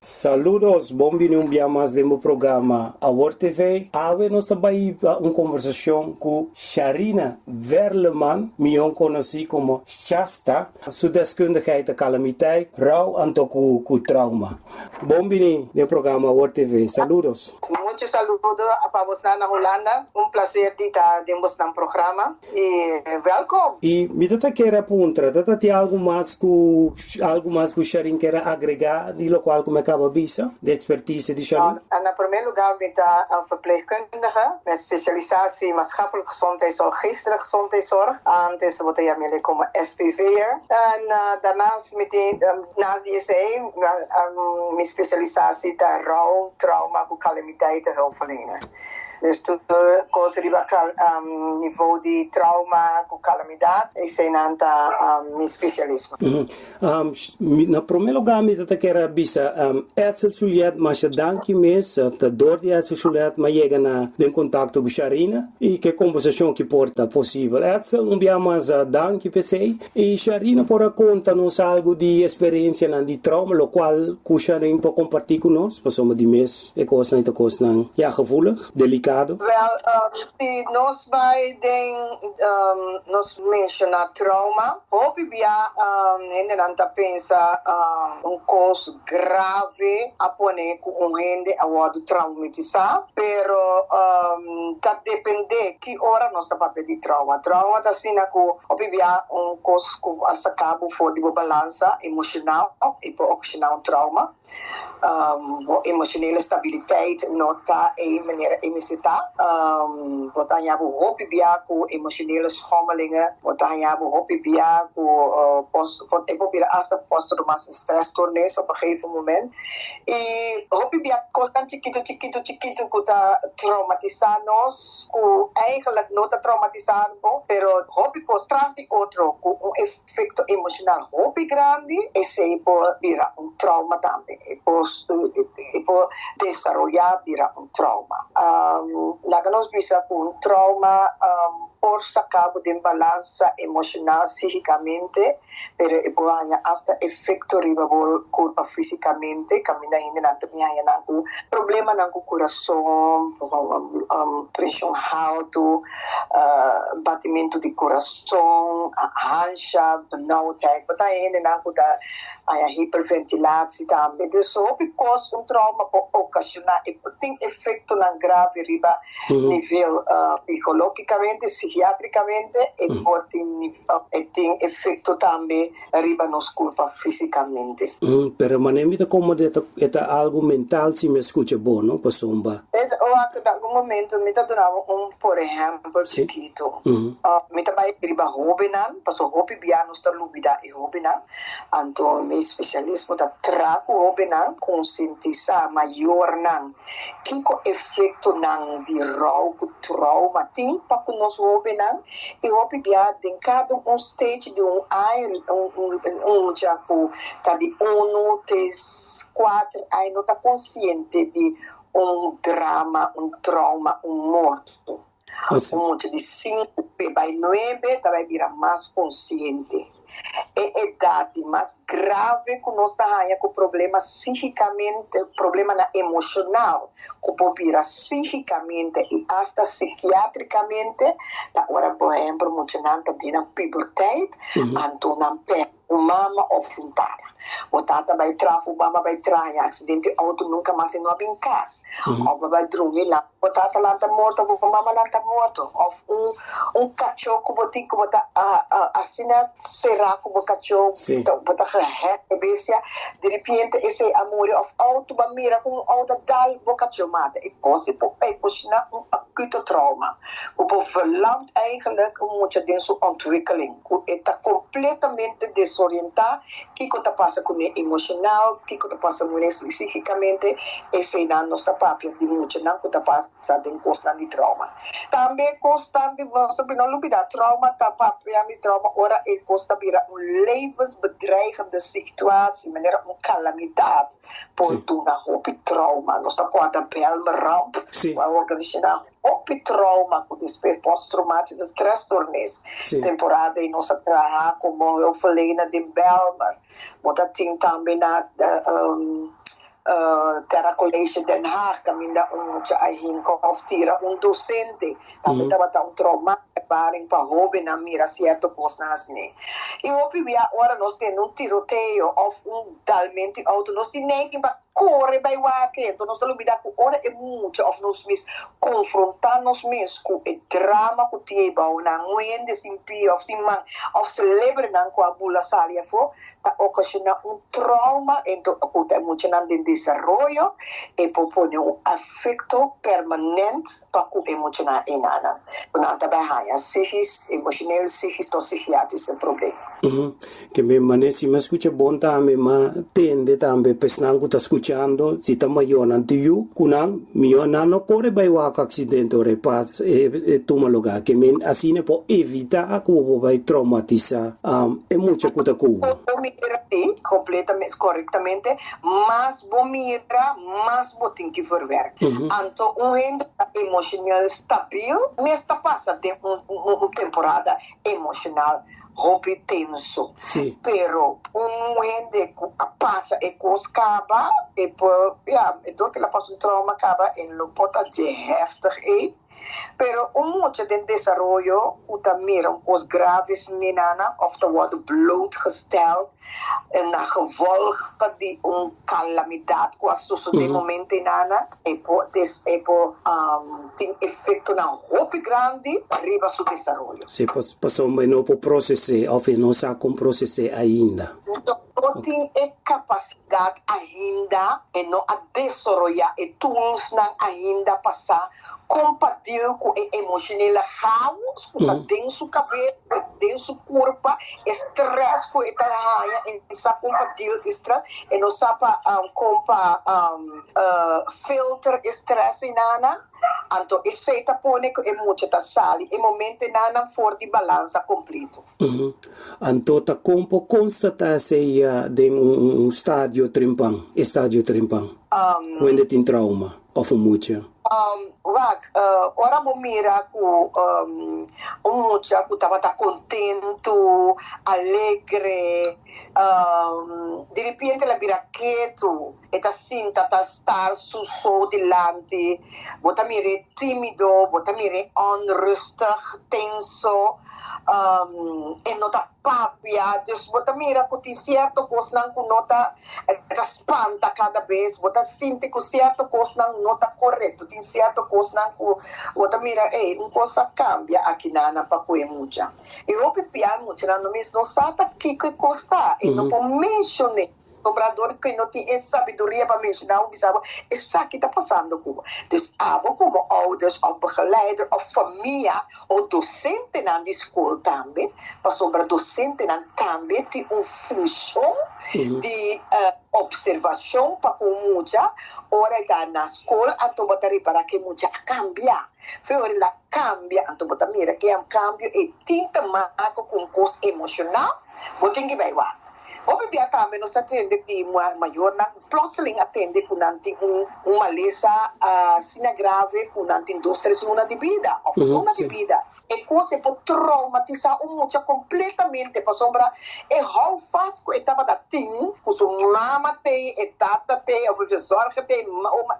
Saludos, bem-vindo a mais de meu programa Award TV. Hoje nós estamos aí uma conversação com Sharina Verleman, melhor conhecida como Shasta, sua deskundigheid de calamiteit, rouw en com trauma. Bem-vindo no programa Award TV. Saludos. Muitos saludos para você na Holanda. Prazer de estar dentro do programa e welcome. E me dá queira perguntar, tem algo mais que Sharina quer agregar, de lo qual como acaba bisa, de expertise de Sharina? In primeiro lugar ben ik een verpleegkundige met specialisatie maatschappelijke gezondheidszorg, geestelijke gezondheidszorg. Dus wat je mij komen SPV'er. En daarnaast naast die ICE, mijn specialisatie daar rouw, trauma, calamiteiten, hulpverlener. Dus toen koos ik niveau de trauma, calamidade, e sei nanta mijn specialisme. Na primeiro lugar, me dá queira bisa, Suliat, mas dank mes, door die Suliat, mas chega na em contato com Sharina e que conversação que porta possível. Dia mais dank PC e Sharina por conta-nos algo de experiência de trauma, lo qual com Sharina pode compartilhar conosco, passamos de mês, e coisa não gevoelig, delicado. Se nós vai nos mencionar trauma, obvia ainda não pensa coisa grave a poner com gente a word traumatizar, pero tá depende que hora nós tá para pedir trauma. Trauma tá assim que obvia coisa que essa cabo for de balança emocional e por ocasionar trauma. Emotionele stabiliteit nota een manier emissita wat aan jou hoop biaku emotionele schommelingen wat aan jou hoop biaku posttraumatische stressstoornis op een gegeven moment e hoop biaku constant chiquito kuta traumatizanos ku eigenlijk nota traumatizado pero hoop tras de otro ku un efecto emocional hoop grande e se può vira un trauma también e può desarrollar un trauma. La que nos visa con un trauma por cabo de balança emocional psíquicamente, pero può hasta efecto riba culpa físicamente, camina in na problema na coração, pressão alto, batimento de coração, ansia, benauwdheid, wat ainda na a hiperventilatie também. Dus so because trauma pode ocasionar tem efeito na grave riba nível psicologicamente, psiquiatricamente e tem efeito também riba nos culpa fisicamente. Pero manemita como é algo mental se me escuta bom, não? Passomba. Algum momento me donava por exemplo, chiquito. Me também riba hobenan, passou hobi biano sta lubida e hobenan. Então meu especialismo da trago hobenan conscientizar maior nan que o efeito nan de rauco trauma tem para que nós hobenan e hobi bia em cada stage de aire já tá de 1, 3, 4 aí não tá consciente de drama, trauma, morto. Monte de 5 para 9 vai virar mais consciente. É idade mais grave que nós temos com problema psicicamente, problema emocional, que pode virar psicicamente e até psiquiatricamente. Agora, por exemplo, muitos não têm pubertade, então não perde mama ofundada. O tata vai trafo, o mama vai trair, acidente auto nunca mais se não abre em casa. O vai dormir lá, o tata lá está morto, o mama lá está morto. Ou cachorro que botinho que bota assina será que o cachorro bota rebelsia, de repente esse amor of auto vai mira com auto dal o cachorro mata. E coisa é cozinhar acute trauma. O verlangt eigenlijk moet je denken ontwikkeling. Het está completamente desorientado, que está passando com ele emocional, que está passando com ele psicicamente, e se não está papia de muito não está passando em constante trauma. Também constante, nós não lubida trauma, está papia de trauma, ora e costa vira levensbedreigende situatie, maneira calamidade, por uma hoop trauma. Nós está com a belmeramp, a organização hoop trauma, com despeito pós-traumático de stressstoornis. Temporada em nossa trabalho como eu falei na de Belmer, mas tem também na Terra College Den Haag, caminda of tira docente, também estava trauma, paring para hobby na mira certo coisas né. E hoje via ora nós temos tiroteio of talmente auto nós temos nem para correr by wake, então nós temos que ora é muito of nós confrontar nós mesmos com o drama que tieba ou na nguende simpi of timang of celebre nan com a bula salia fo ta ocasiona trauma então acuta muito nan de desenvolvimento e propõe afecto permanente para o emocional enana. Quando tá bem psiquis, emocional, psiquis, to psiquiátrico problema. Que me manesi ma escucha bon tambe ma tende tambe pesnan ku ta escuchando si ta mayon antiyu kunang mio nano corre by wak accidente ore pas e toma lugar que men asine po evita aku vai traumatiza e mucho kuta ku. Completamente, corretamente, mas bomira, mas botin que verwerk. Anto rende emocional stabil, mas está passa de temporada emocional hobby tenso. Sì. Pero rende passa e cos acaba e por door que la passa un trauma acaba en lo pota de heftig pero mucho de desarrollo mira cos graves nenana of te worden blootgesteld na gevolgen die calamidade quase tussen de momento nana e tem efeito na hopi grande arriba su desarrollo. Se passou mas não po processar ou não sa com processar ainda. Não tem capacidade ainda e não a desarrollar e tools não ainda passar compatível com o emocional caos que está dentro da cabeça, dentro da corpo, estresse que está aí, essa compatível estresse, e não sabe filter estresse nana, então esse tá pone que é muito tá sali, e momento nana for de balança completo. Então tá como constatar se de estádio trimpang, quando tem trauma ou muito. Ora mo mira ku mucha ku tava contento, alegre, de repente la biraqueto e ta sinta ta star su so dilante, bota mire timido, bota mire onrustig, tenso, e nota papia, dus bota mira ku ti certo cos nan ku nota ta spanta cada vez, bota sinti ku certo cos nan nota corretto, ti certo cos nan ku bota mira un cosa cambia aqui nana pa ku e mucha. E hopi pian mucha nan mes no sata que costa e no po mencionar dobrador que não tem essa sabedoria para mencionar o bisavo, isso que está passando com. Então, como ouders, ou begeleider, ou família, ou docente na escola também, para sobre docente também tem uma função de observação para com muita, ora está na escola, então botar para que muita cambia. Fora la cambia, então botar mira que é um cambio e tinta marca com coisa emocional, botem que vai lá. Obi bia também nós atende que maior na plotseling atende com nanti malesa sina grave com nanti 2-3 luna de vida ou luna de vida e coisa pode traumatizar mucha completamente para sombra e how fast que estava da tim com sua mama te e tata te o professor que te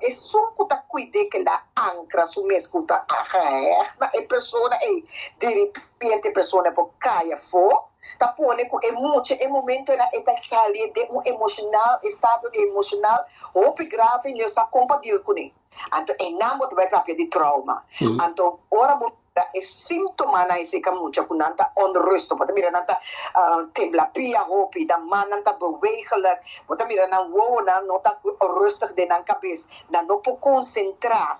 e só que tá cuide que la ancra su mescuta a e persona e de repente persona pode cair fo tapone que é momento na salir de emocional estado de emocional ou grave nessa compatível com ele. Então é namo vai para de trauma. Então ora é sintoma na esse camucha com nanta onrust, pode mirar nanta temblapia hopi da man nanta bewegelijk, pode mirar na wo na nota rustig de na cabeça, na não pode concentrar,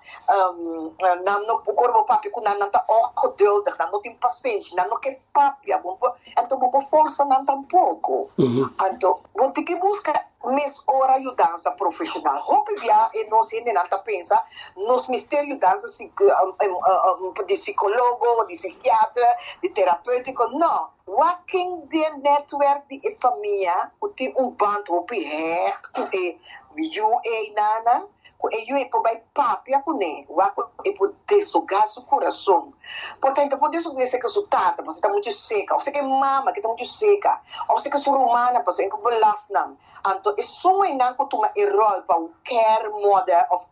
na não pode corpo papi com nanta ongeduldig, na não tem paciência, na não quer papi, então não pode força não tampouco. Então vou ter que buscar mes ora ajudança profissional. Hopi via e nós ainda não pensa nos mistérios dança de psicólogo, de psiquiatra, de terapêutico, não. Working de netwerk de família, que tem band hopi hecht, que you nana, e io e poi papia con ne wako e poter sugar su coração. Portanto, poder sugar se que su tata, você tá muito seca, ou se que mama que tá muito seca, ou se que su romana, você é que belas não. Anto e suma in anco tuma e rol pa care mother of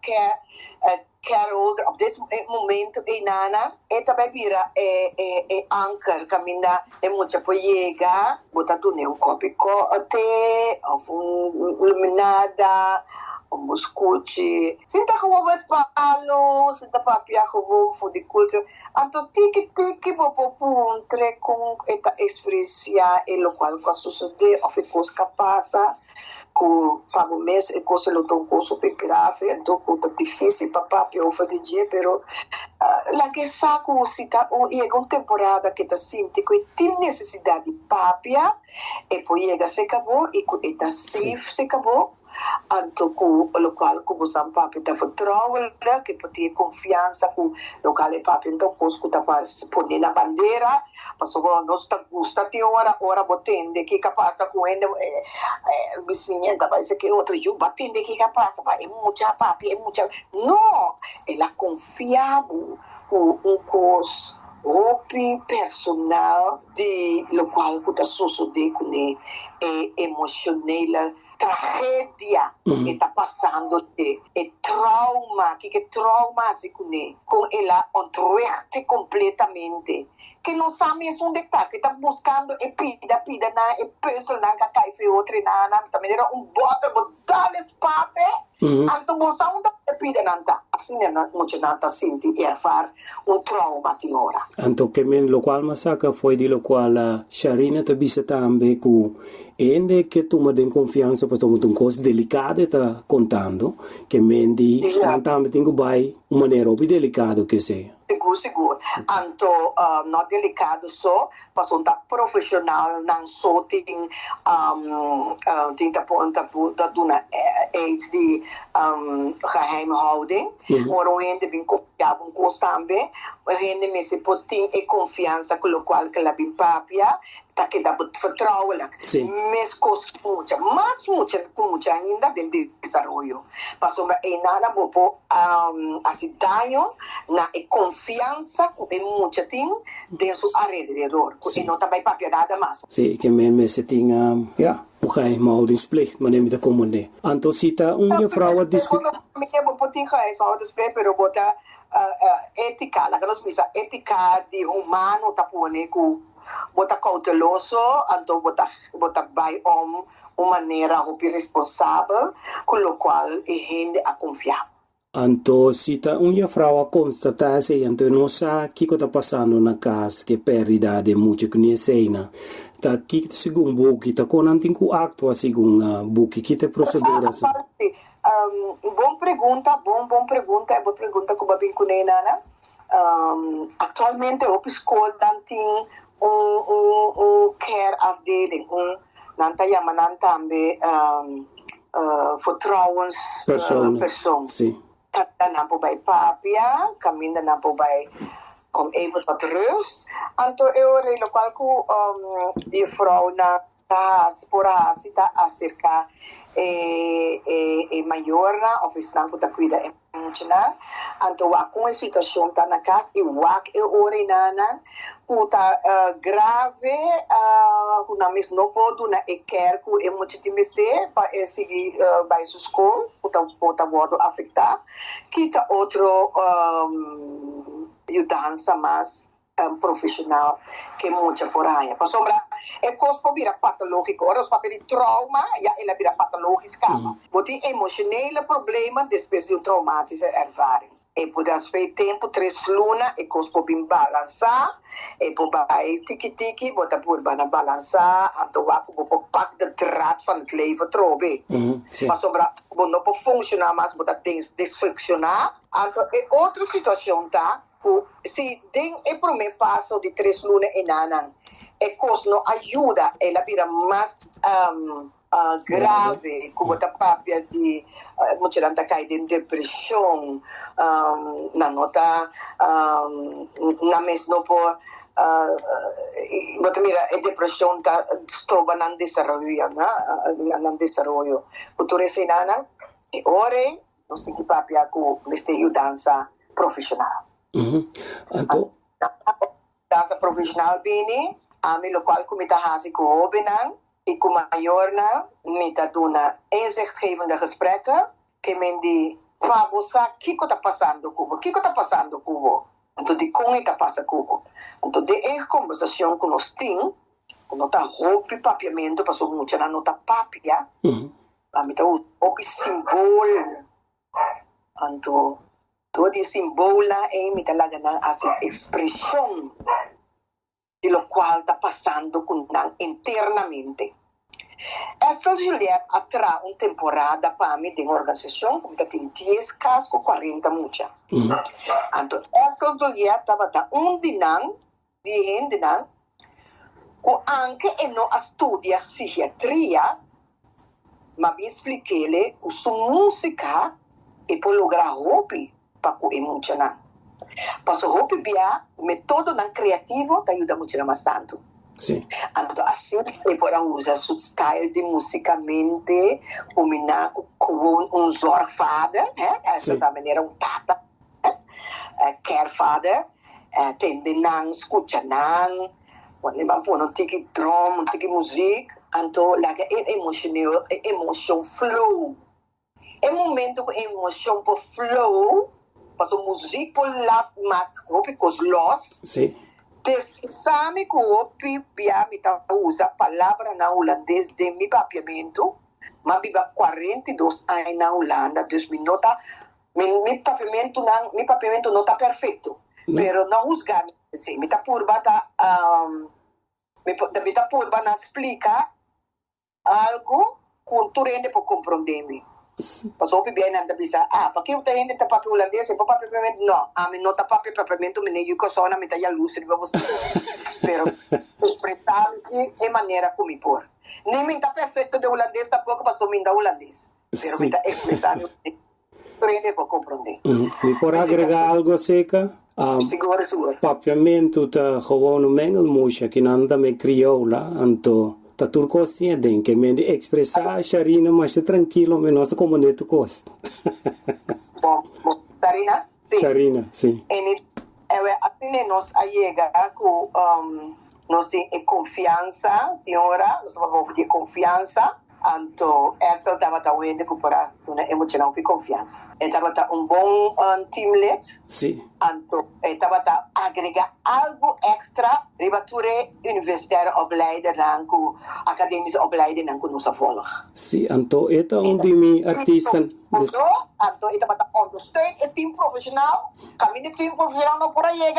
careholder op dit momento e nana e também vira e anker caminha e muita poiega bota tu ne un copico te of un luminada um muscuci sinta como vai palo sinta papia como food culture antos tiki bo puntre com eta experiencia e lo qual cosa succede of cosa passa com pago mês e coisa lo tom coisa super grave então tá difícil para papia over de dia pero la que saco se tá uma temporada que tá sente que tem necessidade de papia e poi chega se acabou e tá safe se acabou anto com o qual como são papi tá vertrouwen que pode ter confiança com o qual é papi então coisa tá para poner na bandeira passou nós tá gusta te ora botende que capaz com ele vizinha tá vai ser que outro eu batende que capaz é muita papi é muita não ela confiava com coisa opi personal de lo qual que tá sucedendo com ele é emocional tragedia que está passando e trauma que trauma se com ela ontruerte completamente que não sabe é um detalhe que está buscando e pida na e pensa na que cai foi outra na também era bota botar parte anto você não pida nada assim não muito nada sente erfar trauma de ora anto que men lo qual masaka foi di lo qual Sharina te bisa tambe cu ende che tu ma den confianza per un cos delicate sta contando che mendi tambe tengo bai un maniera più delicato che sei Seguro. Anto não delicado só, mas um profissional não só tem da duna aids de geheimhouding, maar o gente bem confiável com também, o gente me se pode ter confiança com o qual que ela bem papia, tá que dá vertrouwen, mas coisa muita, mas muita ainda dentro de desenvolvimento. Mas sobre nada bobo assim danho na confiança que muita tem dentro do alrededor, e não também papia nada mais. Sim, que me se tinha, o geheimhoudingsplicht, maar neem je de commande. Anto cita uma vrouw discutir. Me chamo potinho geheimhoudingsplicht, pero bota ética, la que nos misa ética de humano tapone com bota cauteloso, anto bota vai uma maneira responsável, com o qual a gente a confiar. Anto cita uma vrouw constatar se anto não sabe o que está passando na casa, que perdida de muito conhecena. Tá que segundo buki tá com antigo acto segundo buki que te procedura. Boa pergunta que eu bem com nana. Actualmente op school dan tem care afdeling, nanta yamanan tambe vertrouwenspersoon. Sim. Kanda na po bij papia, kaminda na po bij kom even wat rust. Anto eu lo qual ku die vrouw na sita acerca e maiorna of islam ku da cuida emocional. Anto wa com a situação tá na casa e wak e ore nana ku ta grave ku na mis no podo na e quer ku e muito timiste pa e seguir by su school ku ta pota bordo afectar kita outro ajudança mais profissional que muita por aí. Para sombra, é corpo vira patológico. Ora os papéis de trauma, ela vira patológica. Boti emocionele problema depois de traumatische ervaring. E pode haver tempo 3 luna e corpo bem balançar. E pode tiki bota por bana balançar. Anto waku bo pak de draad van het leven trobe. Para sombra, bo não pode funcionar mais, bota desfunccionar. Anto é outra situação tá. Se tem o primeiro passo de 3 lunas e nanan, e coisa não ajuda, ela vira mais grave, como a papia de muita gente cai de depressão, na nota, na mesma por mira, a depressão está trova no desenvolvimento, Cultura se nanan, e ore, nós temos que papia com este dança profissional. Anto Dança profissional bini, a mi local comita hasi com o benang, e com maior na, mita duna inzichtgevende gesprekken, que men di, fabosa, kiko tá passando cubo. Então, de como está passando cubo. Então, de conversação com nós tem, quando tá roupa papiamento, passou muito na nota papia, a mim tá roupa simbolo. Então, todo esse simbolo é me tá lá a expressão de lo qual está passando com internamente. Essa Juliette atrás uma temporada para mim de uma organização que tem 10 casos com 40 mucha. Então, essa Juliette estava dinan, que anche e não estudia psiquiatria, mas me expliquei que sua música é para lograr hobby para que mucha não. Para o hobby bia método não criativo te ajuda muito bastante. Sim. Então, assim, ele pode usar seu style de musicalmente, combinar com zorgvader, essa também era tata, carefather, tem de não escuta não, quando ele vai pôr um tique drum, um tique música, então, emotion flow. É momento que emotion por flow, para o música por lá, mas copicos los. Sim. Sabe que o pia usa a palavra na holandês de mi papiamento, mas vive 42 anos na Holanda, então mi papiamento não está perfeito, mas não usar, mi tá purba não explica algo que tu rende para compreender-me. Passou o bem nada bisa. Porque eu tenho ainda papel holandês, e papel papiamento não. A mim não tá papel papiamento, me nem eu só na metade a luz, ele vai você. Pero expressar-se é maneira como me pôr. Nem me tá perfeito de holandês, tampouco passou me da holandês. Pero me tá expressar-me, prende para compreender. Me por agregar algo seca? Seguro. Papiamento tá gewoon mengel moesje, que nanda me crioula, anto. Tá tudo consciente de que me de expressar Sharina mais tranquilo, mas nossa comunidade costa. Bom, Sarina? Sim. Sarina, sim. E assim nós chega com nós tem confiança, tem hora, nós vamos ter confiança, então essa estava também de recuperar uma emocional de confiança. Estava bom teamlet. Sim. Então estava agregar algo extra, ribature universitária opleiding lang ku akademische opleiding lang ku nos volg. Sim, então esta onde me artista. Então estava ondersteun het team profissional. Kami de team profissional não por aí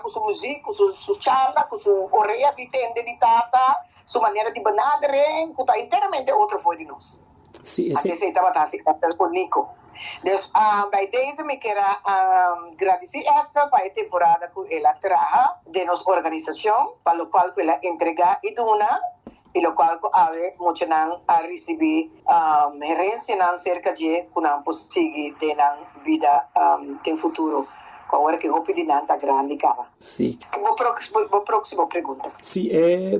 com sua música, com sua charla, com sua orelha de tende de tata, sua maneira de banaderen, que está inteiramente outra foi de nós. Sim, sim. Até estava com Nico. Dus bij deze me quero agradecer essa para a temporada que ela traz de nossa organização, para o qual ela entrega e dona, e o qual ave muito a receber herência cerca de que não possível ter na vida tem futuro. Agora que o pedido está grande, cara. Sim. Próxima pergunta. Sim,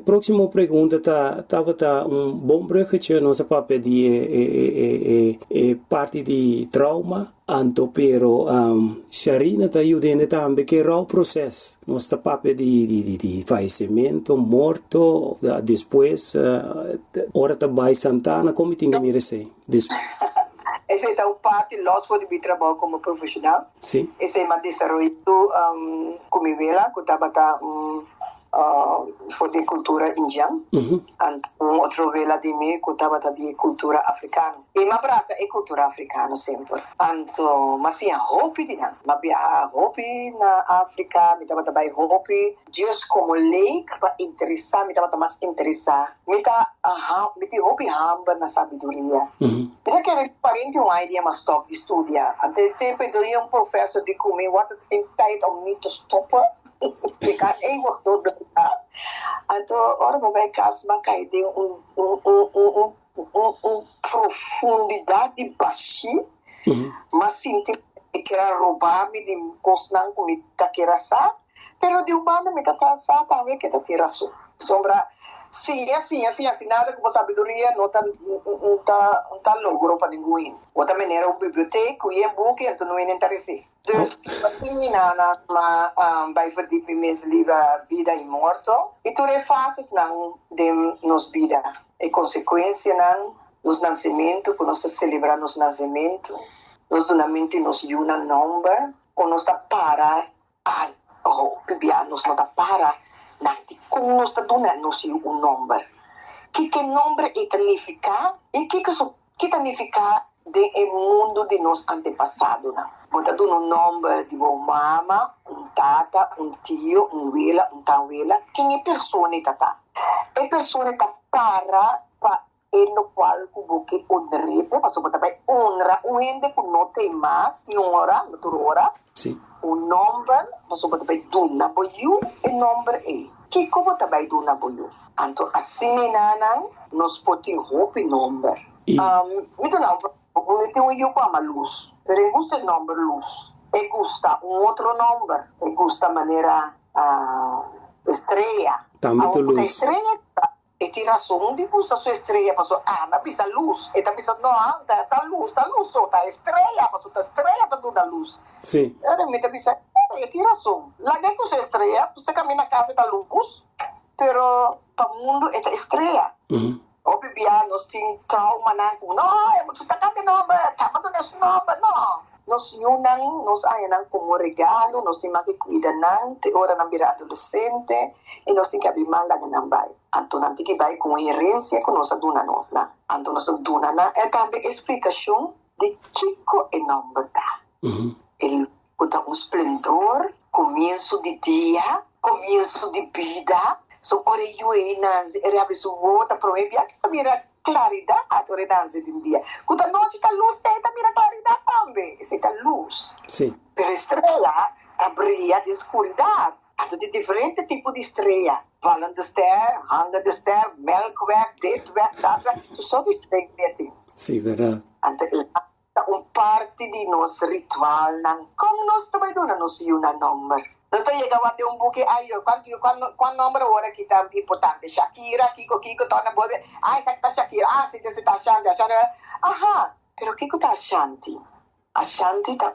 próxima pergunta tá bom bruggetje nossa papel de parte de trauma, anto pero Sharina tá ajudando também que é o processo, nossa papel de falecimento, morto, depois hora tá vai Santana, como tem que me receber. Esse é um parte loss for de trabalho como profissional. Sim. Esse é uma desenvolvimento como vela, que estava for de cultura indiana. Outro vela de mim que estava de cultura africana. E uma praça é cultura africana sempre. Então, mas sim, hobby de não. Mas hobby na África, me estava também hobby, just como lei para interessar, me estava mais interessar. Me hobby hamba na sabedoria. Eu quero parente uma ideia mas stop de estudar. Até tempo eu professor de comer, wat het in tijd om niet te stoppen. Ik ga eeuwig doorblijven. Então, ora vai casa, mas cai de profundidade baixa, mas sinto que era roubar-me de consnan como tá queira sa, pero de humano me tá sa também que tá tira sombra Sim, assim, nada com sabedoria não tá logro para ninguém. Outra maneira, uma biblioteca, e um book, então não é interessante. Dus, assim, vai verdiepen mes livre vida e morte. E tu fases não de nos vida. E consequência não, nos nascimento, quando nós celebramos nos nascimento, nos donamente nos una number, quando nós para, nos não para, como nós donamos um número. Que número significa e que significa de mundo de nos antepassados. Você dá um número de uma mama, um tata, um tio, um abuela, um tabuela. Quem é pessoa está? É pessoa está para no qual você honra, mas você também honra um ente que não tem mais que uma hora, outra. Sim. Um número, você também dona para you, e número é. Que como também dona para you. Então, assim, nós podemos roubar número. Então, não tem eu com a luz. Pero gusta o número luz. E gusta outro número. E gusta a maneira estrela. Tá muito luz. Estrela e tem razão de gusta sua estrela. Passou, mas pisa luz. E tá pensando, não, tá luz, só tá estrela. Passou, tá estrela, tá dando luz. Sim. Eu me tá pensando, tem razão. Lá dentro com sua estrela, você caminha na casa, tá luz. Pero para o mundo é estrela. O bebê nós temos trauma não, você está cada nome, tá mandando esse nome, não. Nós unam, nós ainda como regalo, nós temos que cuidar não, agora não virar adolescente, e nós temos que abrir mal lá não vai. Então não tem que vai com herência que nós dona não, então nós dona não, é também explicação de que é nome tá. Ele dá um esplendor, começo de dia, começo de vida. So, ora io e nanzi, era su vota proibia, mira claridade, ora nanzi din dia. Quando noite tá luz, tá mira claridade também, se tá luz. Sim. Per estrela, abria de escuridade. Há de diferente tipo de estrela. Valente ster, hangende ster, melkweg, dit weg, dat weg. Só de estrela. Sim, verdade. Parte de nosso ritual, como nós trabalhamos, nós uma número. Nós chegamos a um buque, qual número agora que está importante? Shakira, Kiko, torna boa. Essa que está Shakira, se você está achando, pero Kiko está Ashanti. Ashanti está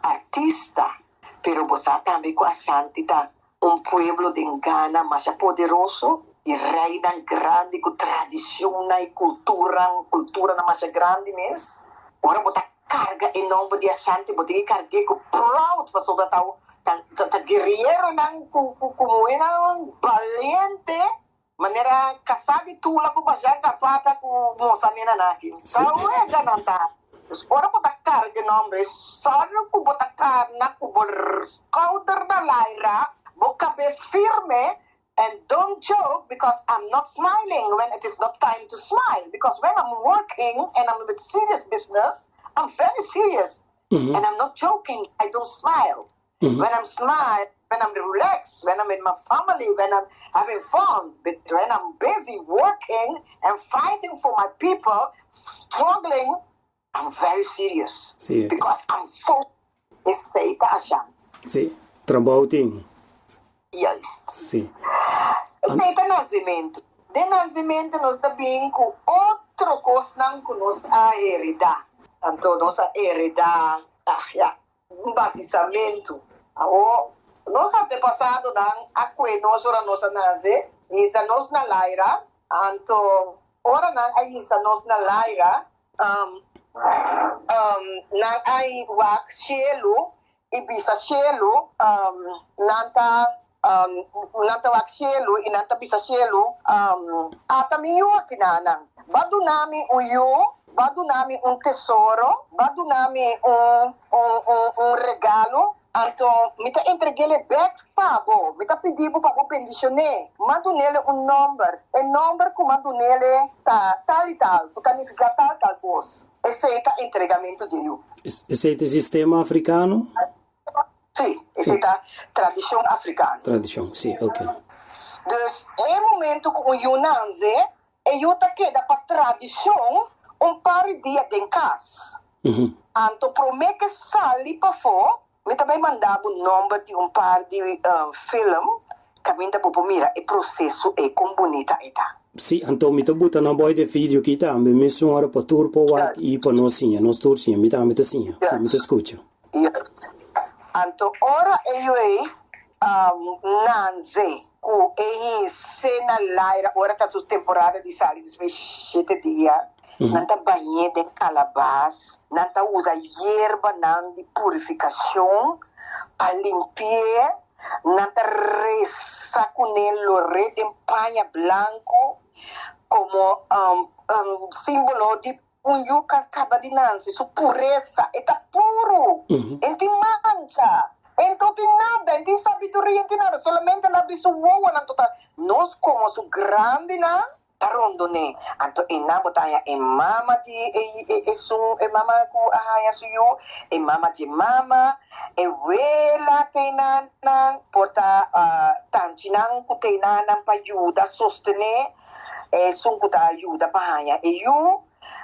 artista, pero você também com Ashanti está pueblo de Ghana, mais poderoso, e reina grande, com tradição e cultura mais grande mesmo. Agora você carga em nome de Ashanti, você carga com proud, para sobre tá guerreiro como era valiente maneira casada e tula com bajar da pata com moça nena naqui então é gananta ora botar carga nome só com botar carna com bol counter da laira boca cabeça firme and don't joke because I'm not smiling when it is not time to smile because when I'm working and I'm with serious business I'm very serious and I'm not joking I don't smile. When I'm smart, when I'm relaxed, when I'm in my family, when I'm having fun, but when I'm busy working and fighting for my people, struggling, I'm very serious. Sì. Because I'm so aceita Ashanti. Sì, trabalho. Yes. Sì. E de nascimento nós também com outra coisa que nós a herdar. Então, nós a herdar, um batizamento. Nós antepassados não aqui nós ora nós nasce isa nós na laira então ora não aí isa nós na laira não aí wak shelo e bisa shelo nanta wak shelo e nanta bisa shelo atamiyo kinanang badunami uyo badunami tesouro badunami regalo. Então, me tá entreguei back pabo, me tá pedindo para o pendicionar, mando nele número, e número que mando nele tal e tal, que significa tal coisa. Esse é o entregamento de eu. Esse é o sistema africano? Sim, esse é a tradição africana. Tradição, sim, ok. Dus, no momento que o Yunanze, eu tá queda para tradição, par de dias em casa. Então, promete que sali para fora, me também mandava o número de par de filme caminda popo mira e processo e com bonita eta. Sì, Antonio, mi butta una boia di video che tambe, mi sono ora per turpo wa e per non sia, non sto sia, mi tambe te sia, sì, mi te scuccio. Anto ora io nanze ku e sena laira ora sta su temporada di sali di specie dia. Nanta banhe de calabas, nanta usa hierba nan di purificação para limpar, nanta resa con ello red en paña blanco como símbolo di un yuca cabadinanse, su pureza, está puro, enti mancha. Enti nada, enti sabiduria, enti nada, solamente la bisuwa nan total. Nos como su grande na tarondo ne. Anto ina botanya e mama di e mama ku ahaya suyo, e mama di mama, e wela tenanan porta tanchinan ku tenanan pa ayuda sostene e sun ku ta ayuda pa haya. E yu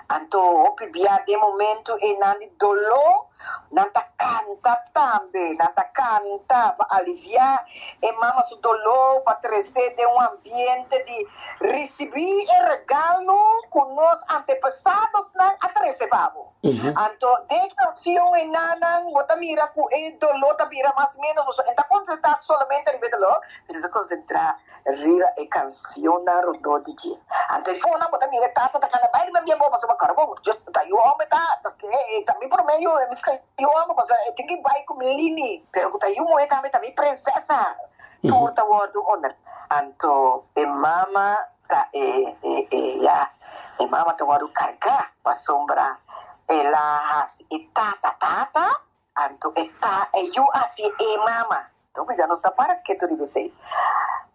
anto pibia de momento e nani dolo nanta canta tambe, nanta canta para aliviar e mama su dolor para trazer de um ambiente de receber e regalo com os antepassados na atrecebavo. Então, dedicação e nanan, bota mira com e dolor ta mira mais ou menos, então concentrar solamente ribe dolor, precisa concentrar riba e canção na rodó de dia. Então, fona bota mira tata ta kana baile me biembo mas macarbo, just ta yo homem ta que também por meio eu amo, mas tem que vai com lini, pero que eu moe também princesa. Turta wordo honor. Anto e mama ta e mama ta wordo carga pa sombra. Ela has e tata anto e eu assim e mama. Então já não está para que tu deve ser.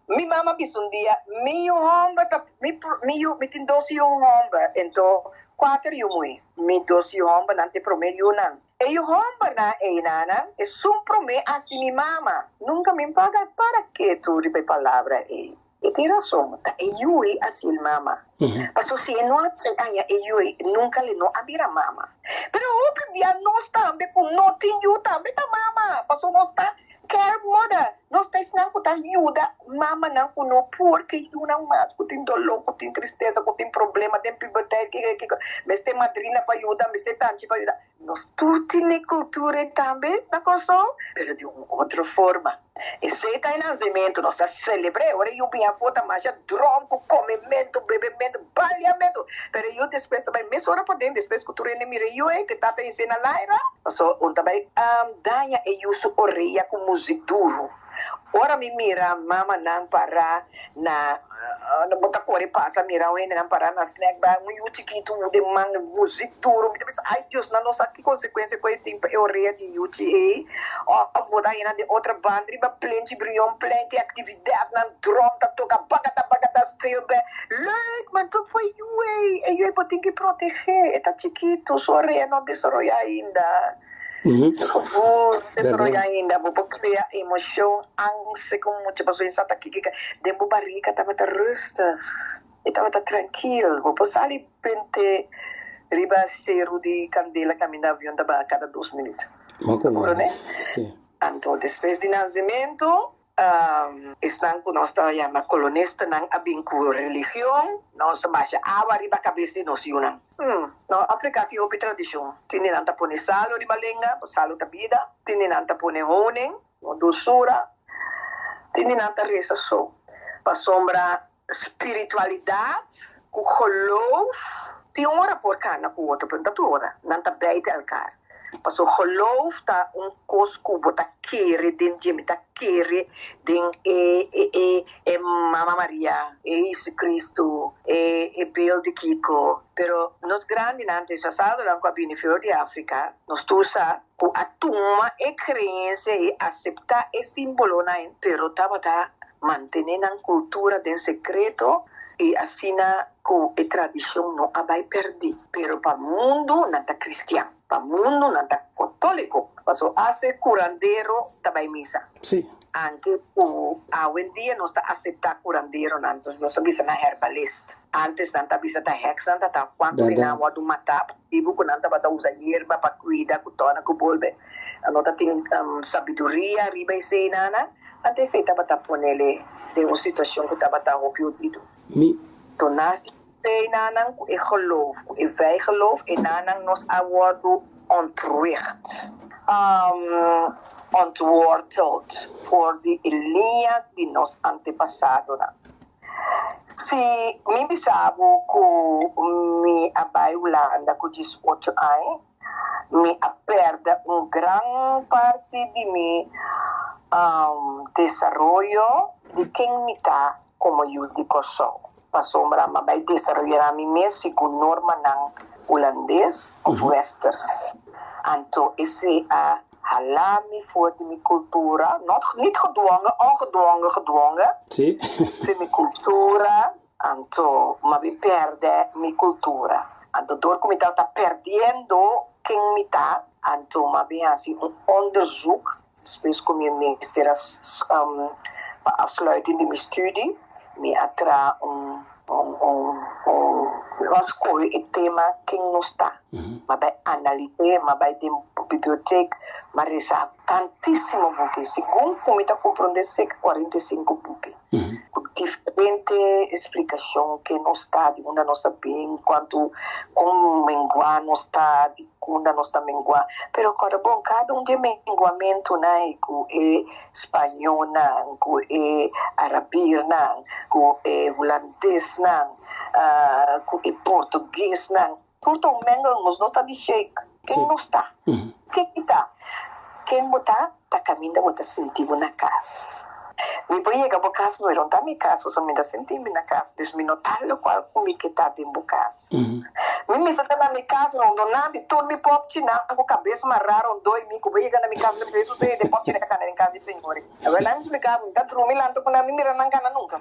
Mi mama bis un dia mi homba ta mi tin dosi homba então 4 eu moe. Mi dosi homba nante promedio nan. E eu homba na e nana e sum prome assim mi mama. Nunca me paga para que tu ripe palavra e tem razão. Ta e eu e assim mama. Passo se não atsenha e eu nunca le no abira mama. Pero o dia nós também com no tem eu também ta mama. Passo nós tá quer moda. Nós tá ensinando que tá ajuda mama não com no porque eu não mais que tem dolor, que tem tristeza, que tem problema, tem pubertade, que mas tem madrinha para ajudar, mas tem tanto para ajudar. Nós tudo tem cultura também na construção, mas de uma outra forma. E se está em nascimento, nós celebramos, agora eu vim a foto, mas já dronco, comimento, bebimento, baleamento. Mas eu depois também, mesmo hora para dentro, depois que tu rende mira eu, que está ensinando lá, so, também, danha eu sou orelha com música duro. Ora me mira mama nang para na bota kore pasa mira o nang para na snack ba um chiquito de mang music duro me pensa ai Deus na nossa que consequência com tem eu rea de UTA o boda ina de outra banda riba plenty brion plenty atividade na drum ta toca bagata still be like man to foi eu botin que proteger está chiquito só rea não desarrolla ainda. Por favor, desarrolla ainda, vou criar emoção, ânsia, como muitas pessoas sabem que dentro da barriga estava rustig, estava tranquilo, vou passar ali pente, riba cheiro de candela caminhando avião da cada 2 minutos. Né? Sim. Então, depois do nascimento, estão com nós chama colonista não abinku religião, nós baixa água riba cabeça de nós yunang. No África tem outra tradição. Tem nanta pone salo riba lenga, salo da vida. Tem nanta pone honing, no doçura. Tem nanta reza so. Pa sombra spiritualidade, com geloof. Tem hora por cana com outra plantatura, nanta beite alcar. Paso geloof ta kos kubo ta kere den jemi ta kere den Mama Maria Jesus Cristo beeld Kiko pero nos grandi nante passado lang ko abini fior di Africa nos tusa ku atuma crença accepta simbolo na pero tabata mantener a cultura den secreto assina ku tradição no abai perdi pero pa mundo nanta cristiano pa mundo nanta católico paso hace curandero tabai misa sì anche hoy en día no está aceptar curandero antes no está bisa na herbalist antes nanta bisa ta hex nanta ta quanto ina wadu mata ibu ko nanta bata usa hierba pa cuida ku tona ku bolbe anota tin sabiduria riba ise nana Ante se tabata ponele de een situatie que tabata op je dido. To naast de nanang ik geloof, wij geloof en nanang nos awardo ontwricht. Ontworteld voor die linha die nos antepasado na. Si mi bisabo ko mi abai Holanda ko 18 anos, mi aperda gran parte de mi desarrollo de quem me tá como judico sou. Pasombra ma bai desarrollar mi mes com norma nang holandês of westers. Anto esse a halami voor de mi cultura, niet gedwongen, ongedwongen. Sì. De mi cultura, anto ma mi perde mi cultura. Anto door come tá perdendo quem me tá, anto ma bem assim onderzoek, speels kom je meester afsluiting de mijn studie, me atra was koi het thema quem não está. Maar bij analyse, maar bij de biblioteca, maar er is tantíssimo boeken. Segundo como está compreender 45 boeken. Diferente explicação que não está de onde nós sabemos, quanto como menguar não está, de onde nós está menguar. Pero cada bom, cada de menguamento, né, que é espanhol, não, que é arabir, não, que é holandês, não, que é português, não. Tudo mengamos, não está de shake. Quem não está? Quem está? Quem está, está caminhando, está sentindo na casa. Mi poi llega a casa, no era mi casa, so mi da sentimi na casa, dus mi notalo qual come che tá dentro casa. Mi mi sa na mi casa, non donando todo mi popci na com cabeça marraram doi mi, que chega na mi casa, não isso se de popci na casa em casa de senhores. Agora lá me explicava, tá trumi lá tô com na mi mira na cana nunca.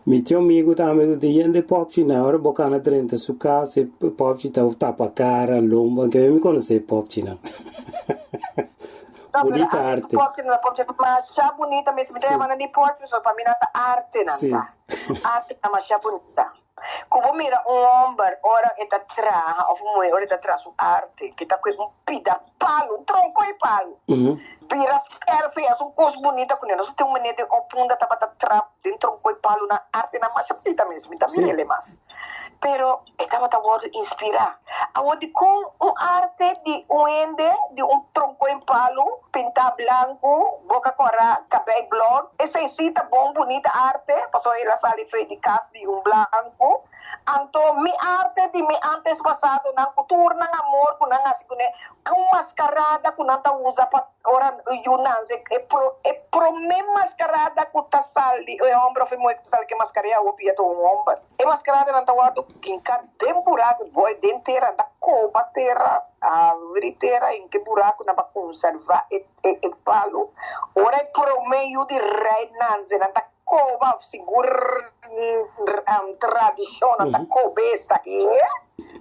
Mi tio amigo di yende popci na ora bocana 30 su casa, popci tapa cara, lomba, che mi conosce popci na. Bonita arte. Mas bonita mesmo. Tem uma de porto, só para mim nada arte nada. Arte é mais bonita. Como mira homem, ora está atrás, ou mulher, ora está atrás, arte, que está com pida, palo, tronco e palo. Vira esquerda, fez coisa bonita com ele. Nós temos uma maneira de opunda, tá atrás, dentro tronco e palo na arte, na mais bonita mesmo. Então, ele é mais. Pero estamos a inspirar. Agora, com arte de ende, de tronco em palo, pintar branco, boca cora, cabelo blonde. Essa é bom, bonita arte. Passou ela sale feita de casa de branco. Então, minha arte de meu antes passado, na cultura, na amor, com mascarada, com nanta usa para ora yunanze. É pro minha mascarada com tá sali. O homem foi muito sali que mascaria o pia to homem. É mascarada nanta guardo quincar dem buraco boy denteira da coba terra a veriteira em que buraco na para conservar e palo. Ora é pro meio de rei nanze nanta coba segura tradição nanta cobeça aqui.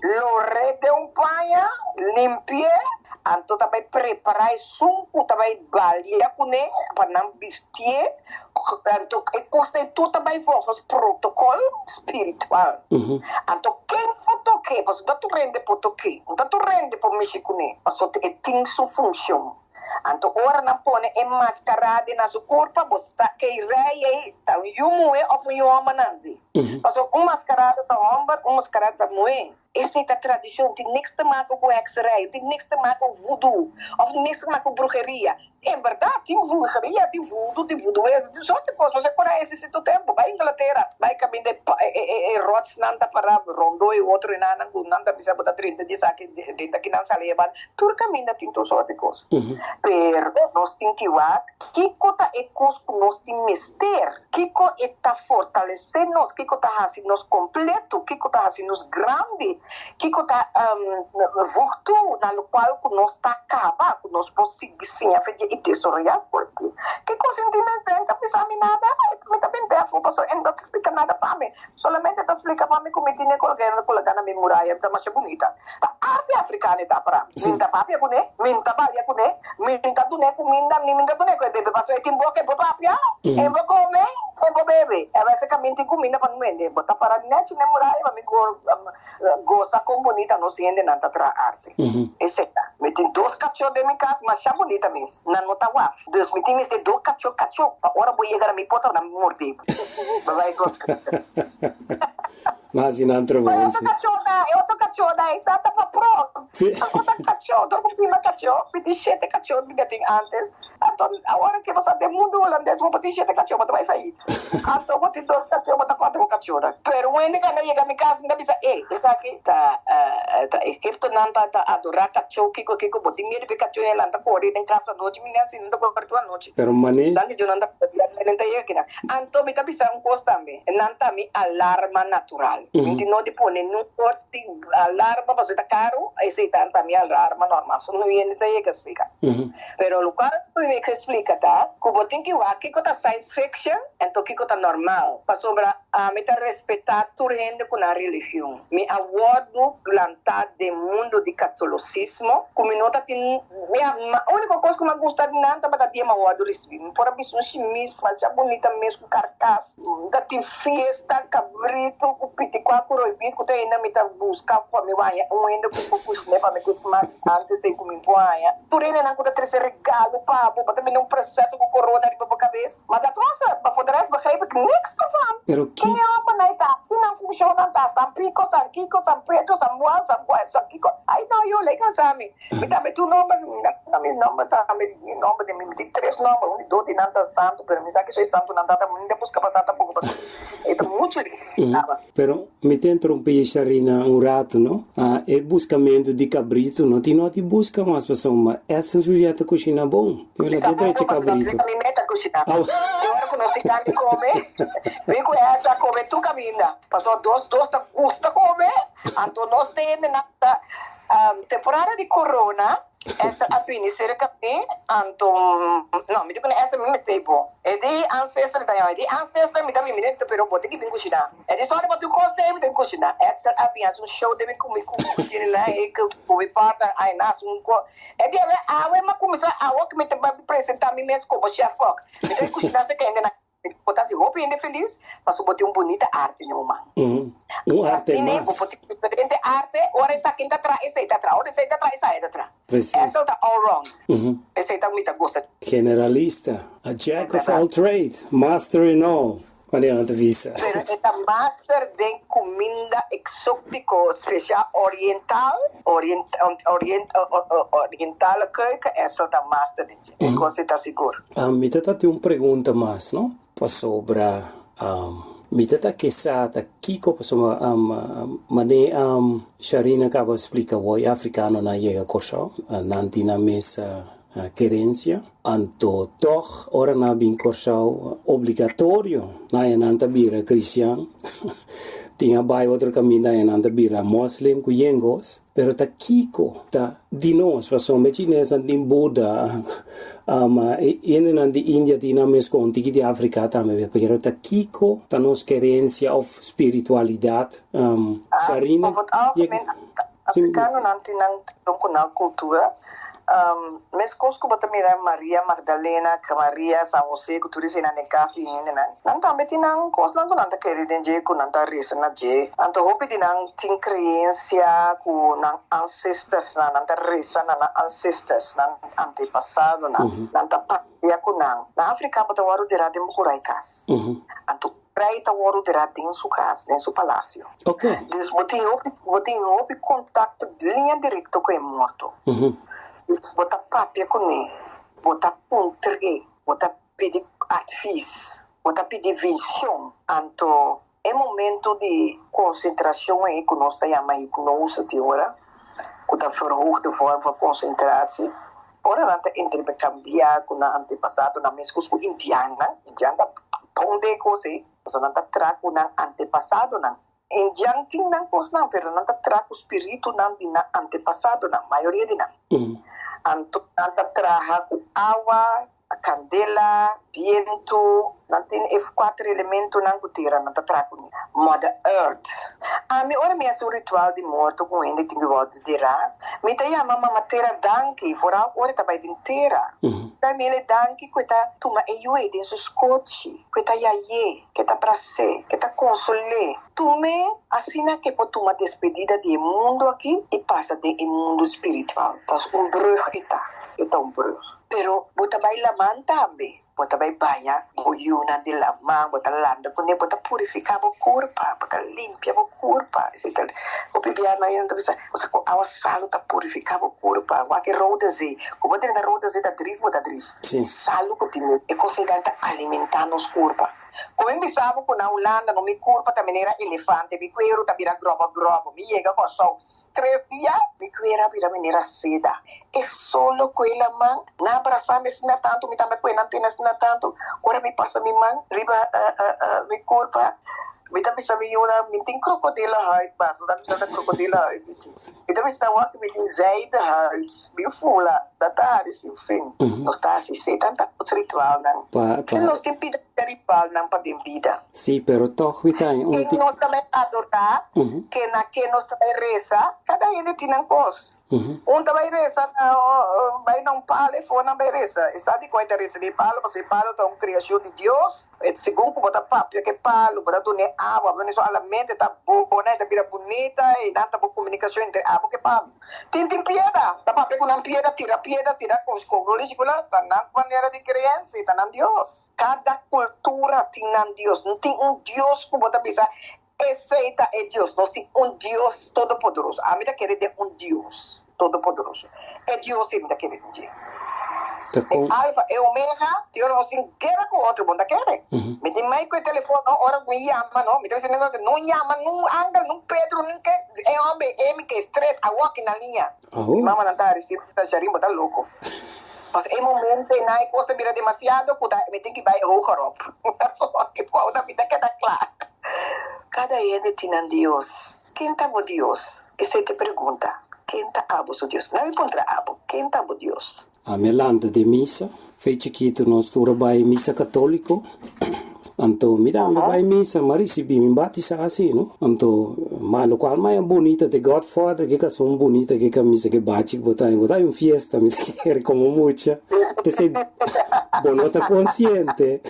Lo rede panha limpie. Anto também preparar sunco também balia com né para não vestir. Anto e constitui também vos protocolo espiritual. Anto quem toque, mas não tu rende por toque, não tu rende por mexer com né, mas só tem sua função. Anto ora não põe enmascarada na sua corpo, você que rei tá yumu é of yoma nanzi. Mas mascarada tá homem, mascarada tá mulher. Essa é a tradição, tem niks te maken com hexerij, tem niks te maken com voodoo, of niks te maken com bruxeria. Em verdade, tem bruxeria, tem voodoo é de sorte coisa, mas é por aí esse tempo, vai Inglaterra, vai caminho de rots nanta para rondo e outro e nanta bisa botar 30 dias aqui dentro aqui não sale ban, tur caminho tem to sorte coisa. Pero nós tem que ver que cota é coisa que nós tem mister, que cota está fortalecendo nós, que cota assim nós completo, que cota assim nós grande. Que está virtude na qual nós está acaba, que nós conseguimos sim a fazer e desarrollar forte. Que coisa sentimental, não precisa me nada, me também tem a força, não explica nada para mim. Solamente está explica para mim como tinha colocar na minha muralha, está mais bonita. A arte africana está para mim. Minta papia com ele, minta balia com ele, minta do né com minta do né com bebê passou e tem boca e papia, e vou comer, e vou beber. É vai ser caminho tem comida para não vender, botar para net na muralha para mim gosta com bonita não se ende nada tra arte. Esse é Me tem 2 cachorros dentro de casa, mas é bonita mesmo. Não nota waf. Dus me tem 2 cachorros. Para hora vou chegar a minha porta, não me morder. Vai só. Mas in altro modo. Eu tô cachorro daí, tá para pronto. Agora cachorro, tô com prima cachorro, me tem 7 cachorros que tem antes. Então, agora que você tem mundo holandês, vou ter 7 cachorros, mas vai sair. Então, vou ter 2 cachorros, mas 4 cachorros. Pero quando eu chego a minha casa, ainda pensa, esse aqui tá, eu não tá adorar cachorro, kiko, botem medo de cachorro, ela tá correndo em casa à noite, menina, assim, não tá correndo à noite. Pero mané. Danke, eu não tá então, me tá pensando um coisa também, não tá me alarma natural. Quindi non dipone, non porti allarma, se è caro, e se tanta mia allarma normal, sono niente che siga. Però lo quale mi explica ta, come tinki wa che cosa science fiction e to che cosa normal. Pa sobra a meta rispettato rende con la religione. Mi awardo plantare del mondo di cattolicismo, come nota tin mia unico cosa che mi gusta di nanta ma da dia ma awardo risvim. Pora bisogno scimis, ma già bonita mesmo carcas, da tin fiesta, cabrito, piti qua proibito, que ainda me tá buscar com a minha mãe, ainda com o né para me costumar antes sem comer mãe. Tu ainda não conta trazer regalo para também não processo com corona de para cabeça. Mas da troça, para foder begrijp ik niks ervan. Pero que ja, maar nee, dat não funciona, tá? San Pico, San Kiko, San Pedro, San Juan, San Juan, San Kiko. Aí não, eu leio sami. Me dá tu nome, meu nome tá, meu nome de mim, tem 3 nomes, um de nanta santo, pero me sabe que sou santo, nanta tá muito busca passar tá pouco passar. É muito lindo. Pero mi te interrompi Sharina un rato, no? E buscamento di cabrito, no? Ti noti busca, mas insomma, è un soggetto cucina bom. Io la vedo c'è cabrito. Mi mette a cucinare. Ora conosci tanti come, vengo essa come tu cammina. Passò 2 da custa come, anto non stai nella temporada di corona. Essa appena cerca di anto no mi dicono essa mi stai buono e di ancestor mi dà minuto però botte che vengo cucina e di solito tu cosa mi devo cucina essa appena un show deve come cucina là e come parta ai nas un co e di ave ma come sa a che mi te presentare mi mesmo come chef cook mi devo cucina se che ainda botar roupa ainda feliz, mas botar bonita arte no mano. Arte assim, mais. Vou botar diferente arte, ora essa aqui está atrás, essa aí está atrás, ora essa aí está atrás, essa aí está atrás. Preciso. Essa está all round. Essa aí está muito gosta. Generalista, a jack of all trade, master in all. Quando ela visa. Pero esta master de comida exótico, especial oriental keuken, essa é a master de. Você está seguro? Mi tata un pregunta mais, no? Pa sobra mi tata che sata kiko insomma mane Sharina acaba explica voi africano na llega corso nanti na mesa querencia anto toch ora na bin corso obligatorio na nanta bira cristiano tinha bai outro caminho na nanta bira muslim ku yengos pero ta kiko ta dinos paso me chinesa din Buddha ene nan di India di na mes conti di Africa ta me pero ta kiko ta nos querencia of spiritualidad Sharina africano nanti nang tungkol kultura mes cosco bota mira Maria Magdalena, Maria San Jose, que tudo isso na casa e ainda não também tem não coisa não nada querer denje com nada risa na je anto hope de não tem crença com não ancestors na nada risa na ancestors na antepassado na nada paia com não na África bota waru de radem kurai kas anto Praita waru de radem su casa nem su palácio okay dus botin hope contato de linha direta com o morto botar papia com ele, botar puntre, botar pedir advice, botar pedir visão. Então, é momento de concentração aí que nós estamos hipnose de hora, que está verhoogde vorm van concentratie. Ora nanta intercambiar com a antepassado na mesma com indiana ponde cose, so nanta trago na antepassado na indian ting nang kos na pero nanta trago espírito nan di na antepassado na maioria di na. Anto nanta traha ku awa candela, viento, não tem F4 elementos não gutira, não tá trago. Mother Earth. Ora me é um ritual de morto com ele tem que voltar de lá. Me tá chama matéria danke, foral ora tá vai inteira. Tá me ele danke que tá tuma e eu de seus coche, que tá iaie, que tá prazer, que tá consoler. Tu me assina que pode uma despedida de mundo aqui e passa de mundo espiritual. Tá brug eta brug. Pero bota vai laman também. Bota vai banha, boiuna de lamang, bota landa, quando bota purificar o corpo, bota limpia o corpo. O bibiana ainda bisa, você com a salo tá purificar o corpo, o que roda ze, como tem na roda ze da drift, bota drift. Salo que tem é considerado alimentar nos corpos. Como eu pensava que na Holanda, no meu corpo também era elefante, me cuero tá vira grobo, me chega com só 3 dias, me cuera vira maneira seda. É solo com ela man, na abraçar me sina tanto, me também cuena antena sina tanto, agora me passa me man, riba me corpo, me também sabe me tem crocodilo huid, mas não precisa crocodilo huid, me também está walk me tem zeide huid, me fula, da tarde sim fim, nós tá assim, sei tanta ritual não, se nós tem pida ritual não podemos vida. Sim, pero toch we tem que nós também adorar, que na que nós também reza, cada ele tem um coisa. Também reza, vai não pale, for não vai reza. E sabe quando é reza de palo, você palo é uma criação de Deus, segundo como tá papo, que palo, bota tu ne água, bota só a mente tá bonita, vira bonita e dá tá boa comunicação entre água que palo. Tem piedra, tá papo com uma piedra, tira com escola, tá na maneira de criança, tá na Deus. Cada cultura tem um Deus, não tem um Deus que você pensa, aceita é Deus, nós temos um Deus todo-poderoso. A minha quer dizer um Deus todo-poderoso. É Deus que me quer dizer. É alfa, é omega, e agora nós temos guerra com outro, não quer? Me tem mais que o telefone, agora me chama, não, me tem que não chama, não anda, não Pedro, não quer, é homem, é que straight, a walk na linha. Mama não está recebendo, está charimbo, está louco. Mas em momento, na coisa vira demasiado, me tem que vai hogerop. Só que pô, da vida queda clara. Cada ele tem um Deus. Quem está o Deus? E você te pergunta, quem está o Deus? Não encontra abo, quem está o Deus? A melanda de missa, fez chiquito nós vai missa católico. Anto mirando vai missa, mas recebi me batizar assim, não? Anto malo qual mais bonita de Godfather, que são bonita que camisa que bate, botar um fiesta, me quer como mucha. Te sei bonota consciente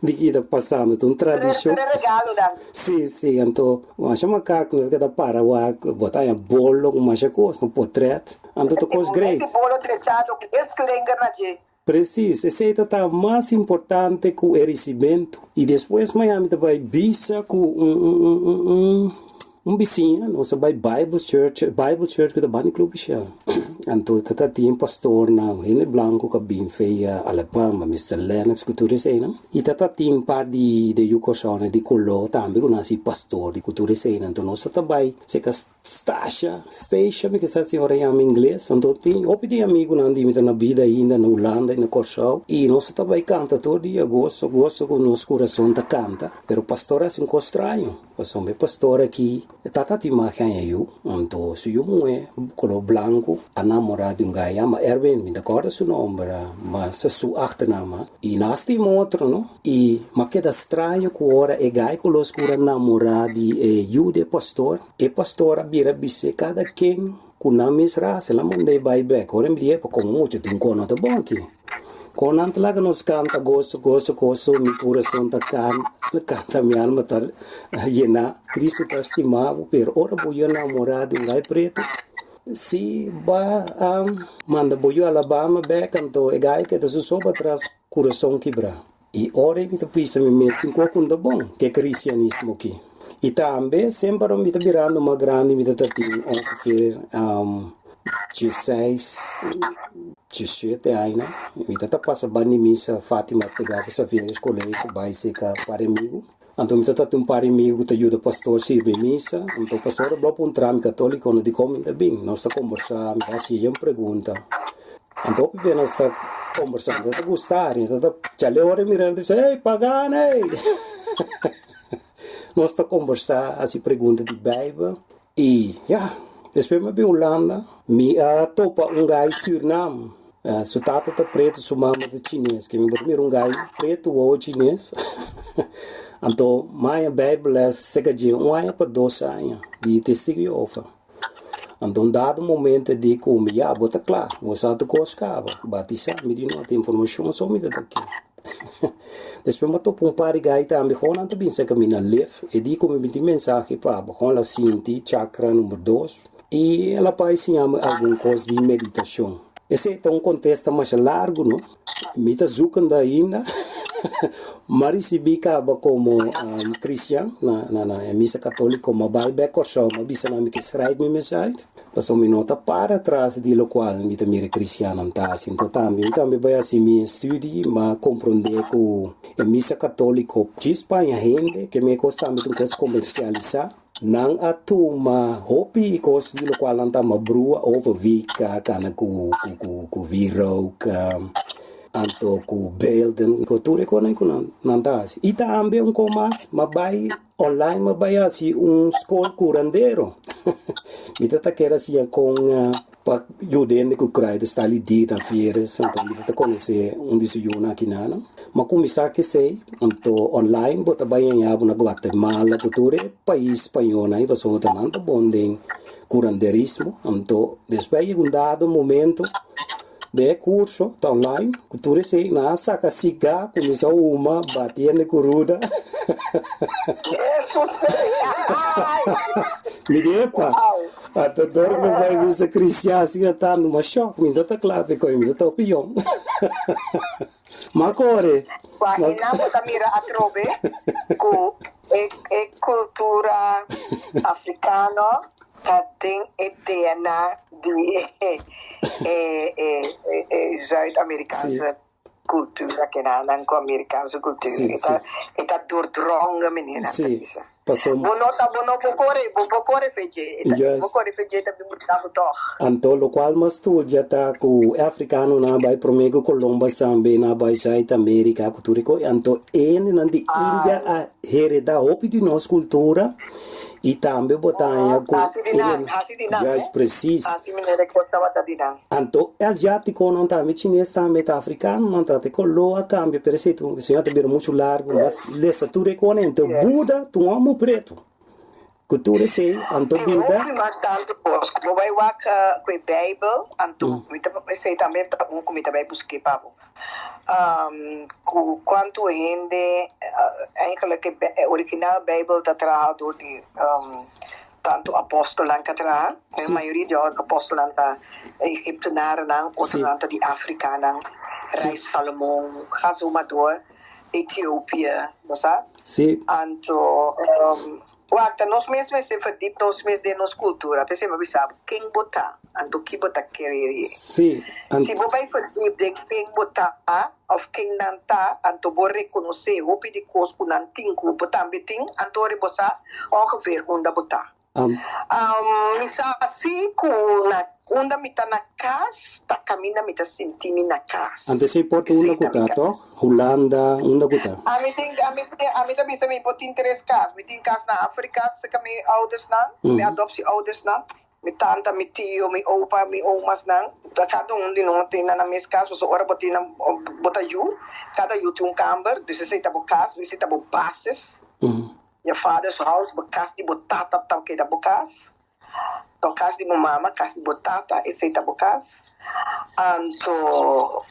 de que está passando, um tradição. Regalo dan. Sim, anto mas chama caco que dá para botar um bolo, uma coisa, um portrait, anto to cos great. Esse bolo trechado que é slinger na je. Preciso, esse é o mais importante que o recebimento. E depois, Miami vai bisa com vizinho, nós vai Bible Church que da Bani Club Shell. Então, tem pastor na Rene Blanco que bem feia Alabama, Mr. Lennox cultura cena. E tem par de Yucosone de Colo também com nasi pastor de cultura cena. Então, nós vai se que station, que sa senhora em inglês. Então, tem opinião amigo na na vida ainda na Holanda e na Corsau. E nós vai canta todo dia, gosto com nosso coração da canta. Pero pastor é assim estranho. Passou pastor aqui, tata ti makan eu. Então, se eu moe Colo Blanco, a namorada de gaia, mas Erwin, me recorda seu nome, mas seu achternaam. E nós temos outro, não? E mas que é estranho que agora é gaia com os cura namorada de jude pastor. E pastora vira bise cada quem com nome raça, ela manda vai back. Ora me diz, como muito tem cono tá bom aqui. Quando antes lá que nós canta gosto, me coração tá canta minha alma tá llena, Cristo tá estimado, pero ora vou eu namorado de gaia preto. Se manda boio Alabama back então é gai que da sopa atrás coração quebra e ora me pensa me mesmo com da bom que é cristianismo aqui e também sempre me tá virando uma grande me tá tendo ongeveer 17 anos me tá passa bani missa Fátima pegar essa vez colégio vai ser para amigo. Então, me trata um par amigo que ajuda o pastor a servir missa. Então, o pastor é um trame católico, não diz como ainda bem. Nós estamos conversando, me faz uma pergunta. Então, nós estamos conversando, está gostando. Então, já lhe hora mirando e diz, ei, pagano, ei! Nós estamos conversando, assim, pergunta de Bíblia. E, depois me vi Holanda, me topa um gajo Suriname. Su tata tá preto, su mama tá chinês. Que me primeiro gai preto ou chinês. Então, minha Bíblia é segadinha, um por 2 anos de testigo ofa. Então, dado momento de comer, já bota claro, você está coscava, batizar, me diz não tem informação só me dá aqui. Depois eu tô com um par de gai também, quando eu também sei que me na leve, e digo como me tem mensagem para, quando ela sente chakra número 2, e ela vai ensinar alguma coisa de meditação. Esse é um contexto mais largo, não? Me está zucando ainda. Mas recebi como cristão na missa católica, mas vai bem corso, mas bisa nami que escreve minha mensagem. Passou me nota para trás de lo qual me também cristiano não tá assim. Então também vai assim me estudo, mas compreender que a missa católica de Espanha gente que me custa muito coisa comercializar. Nang atuma hopi ikos di lo qual anta mabrua over vika kana ku viro anto ku beelden ko ture ko nantas ita ambe un comas mabai online mabai asi un school curandero mita ta kera sia con pa judende ku kraide stali di na fieres anto mita ta conhece un disuyuna kinana ma come sa che sei anto online bota bayan ya na Guatemala ku ture país espanhol aí você bota nanta bonding curanderismo anto después un dado momento de curso tá online, cultura sei na saca cigar, começou uma batendo coruda. Isso sei. Me deu pá. Até dorme vai ver se cristiano assim tá numa choque, me dá tá claro que me dá opinião. Macore. Vai na bota mira a trove com cultura africana, tem eterna de Zuid-Amerikaanse cultuur, que não com amerikaanse cultuur. Está doordrongen, meneer. Sim. Bocore feje. Bocore feje também muito toch. Anto lo qual mas tu já tá com africano na vai promego Colombo sambe na vai Zuid-Amerika culturico anto na de Índia a heredar hopi de nossa cultura. E também botar com já precisa. Então, asiático não tá, chinês também tá, africano não tá, te coloca cambia, por exemplo, o senhor também muito largo, mas lessa tu reconhece, então Buda, tu amo preto. Cultura sei, então Buda. Mas tanto posso, como vai lá com a Bíblia, então, sei também, como também busquei para quanto gente eigenlijk original Bijbel dat door die tanto apostolen katra a maioria de apostolen da Egiptenaren outros de Afrikanen reis Salomon Gazumador Ethiopië você anto Wata, nós mesmos se verdiept, nós mesmos de nossa cultura. Por exemplo, sabe, quem botar, ando que botar querer. Sim. Se você vai verdiept de quem botar, ou quem não tá, ando vou reconhecer, o pedi coisa que não tem, que botar betim, ando reboçar, ongeveer onde botar. Misa assim, quando me tá na casa, tá caminhando, me tá sentindo na casa. Ante se pode uma cuta, to? Holanda, uma cuta. A mim também se me pode interesse casa. Me tem casa na África, se que me ouders não, me adoptie ouders não, me tanta, me tio, me opa, me omas não. Cada de nós tem na minha casa, você ora bota you, cada you tem kamer, dus você tá bo casa, você tá bo bases. Je vader's huis, bekas die botata, tal que da bocas. Então, casa de mamãe, casa de botata, esse tá bocas. Anto,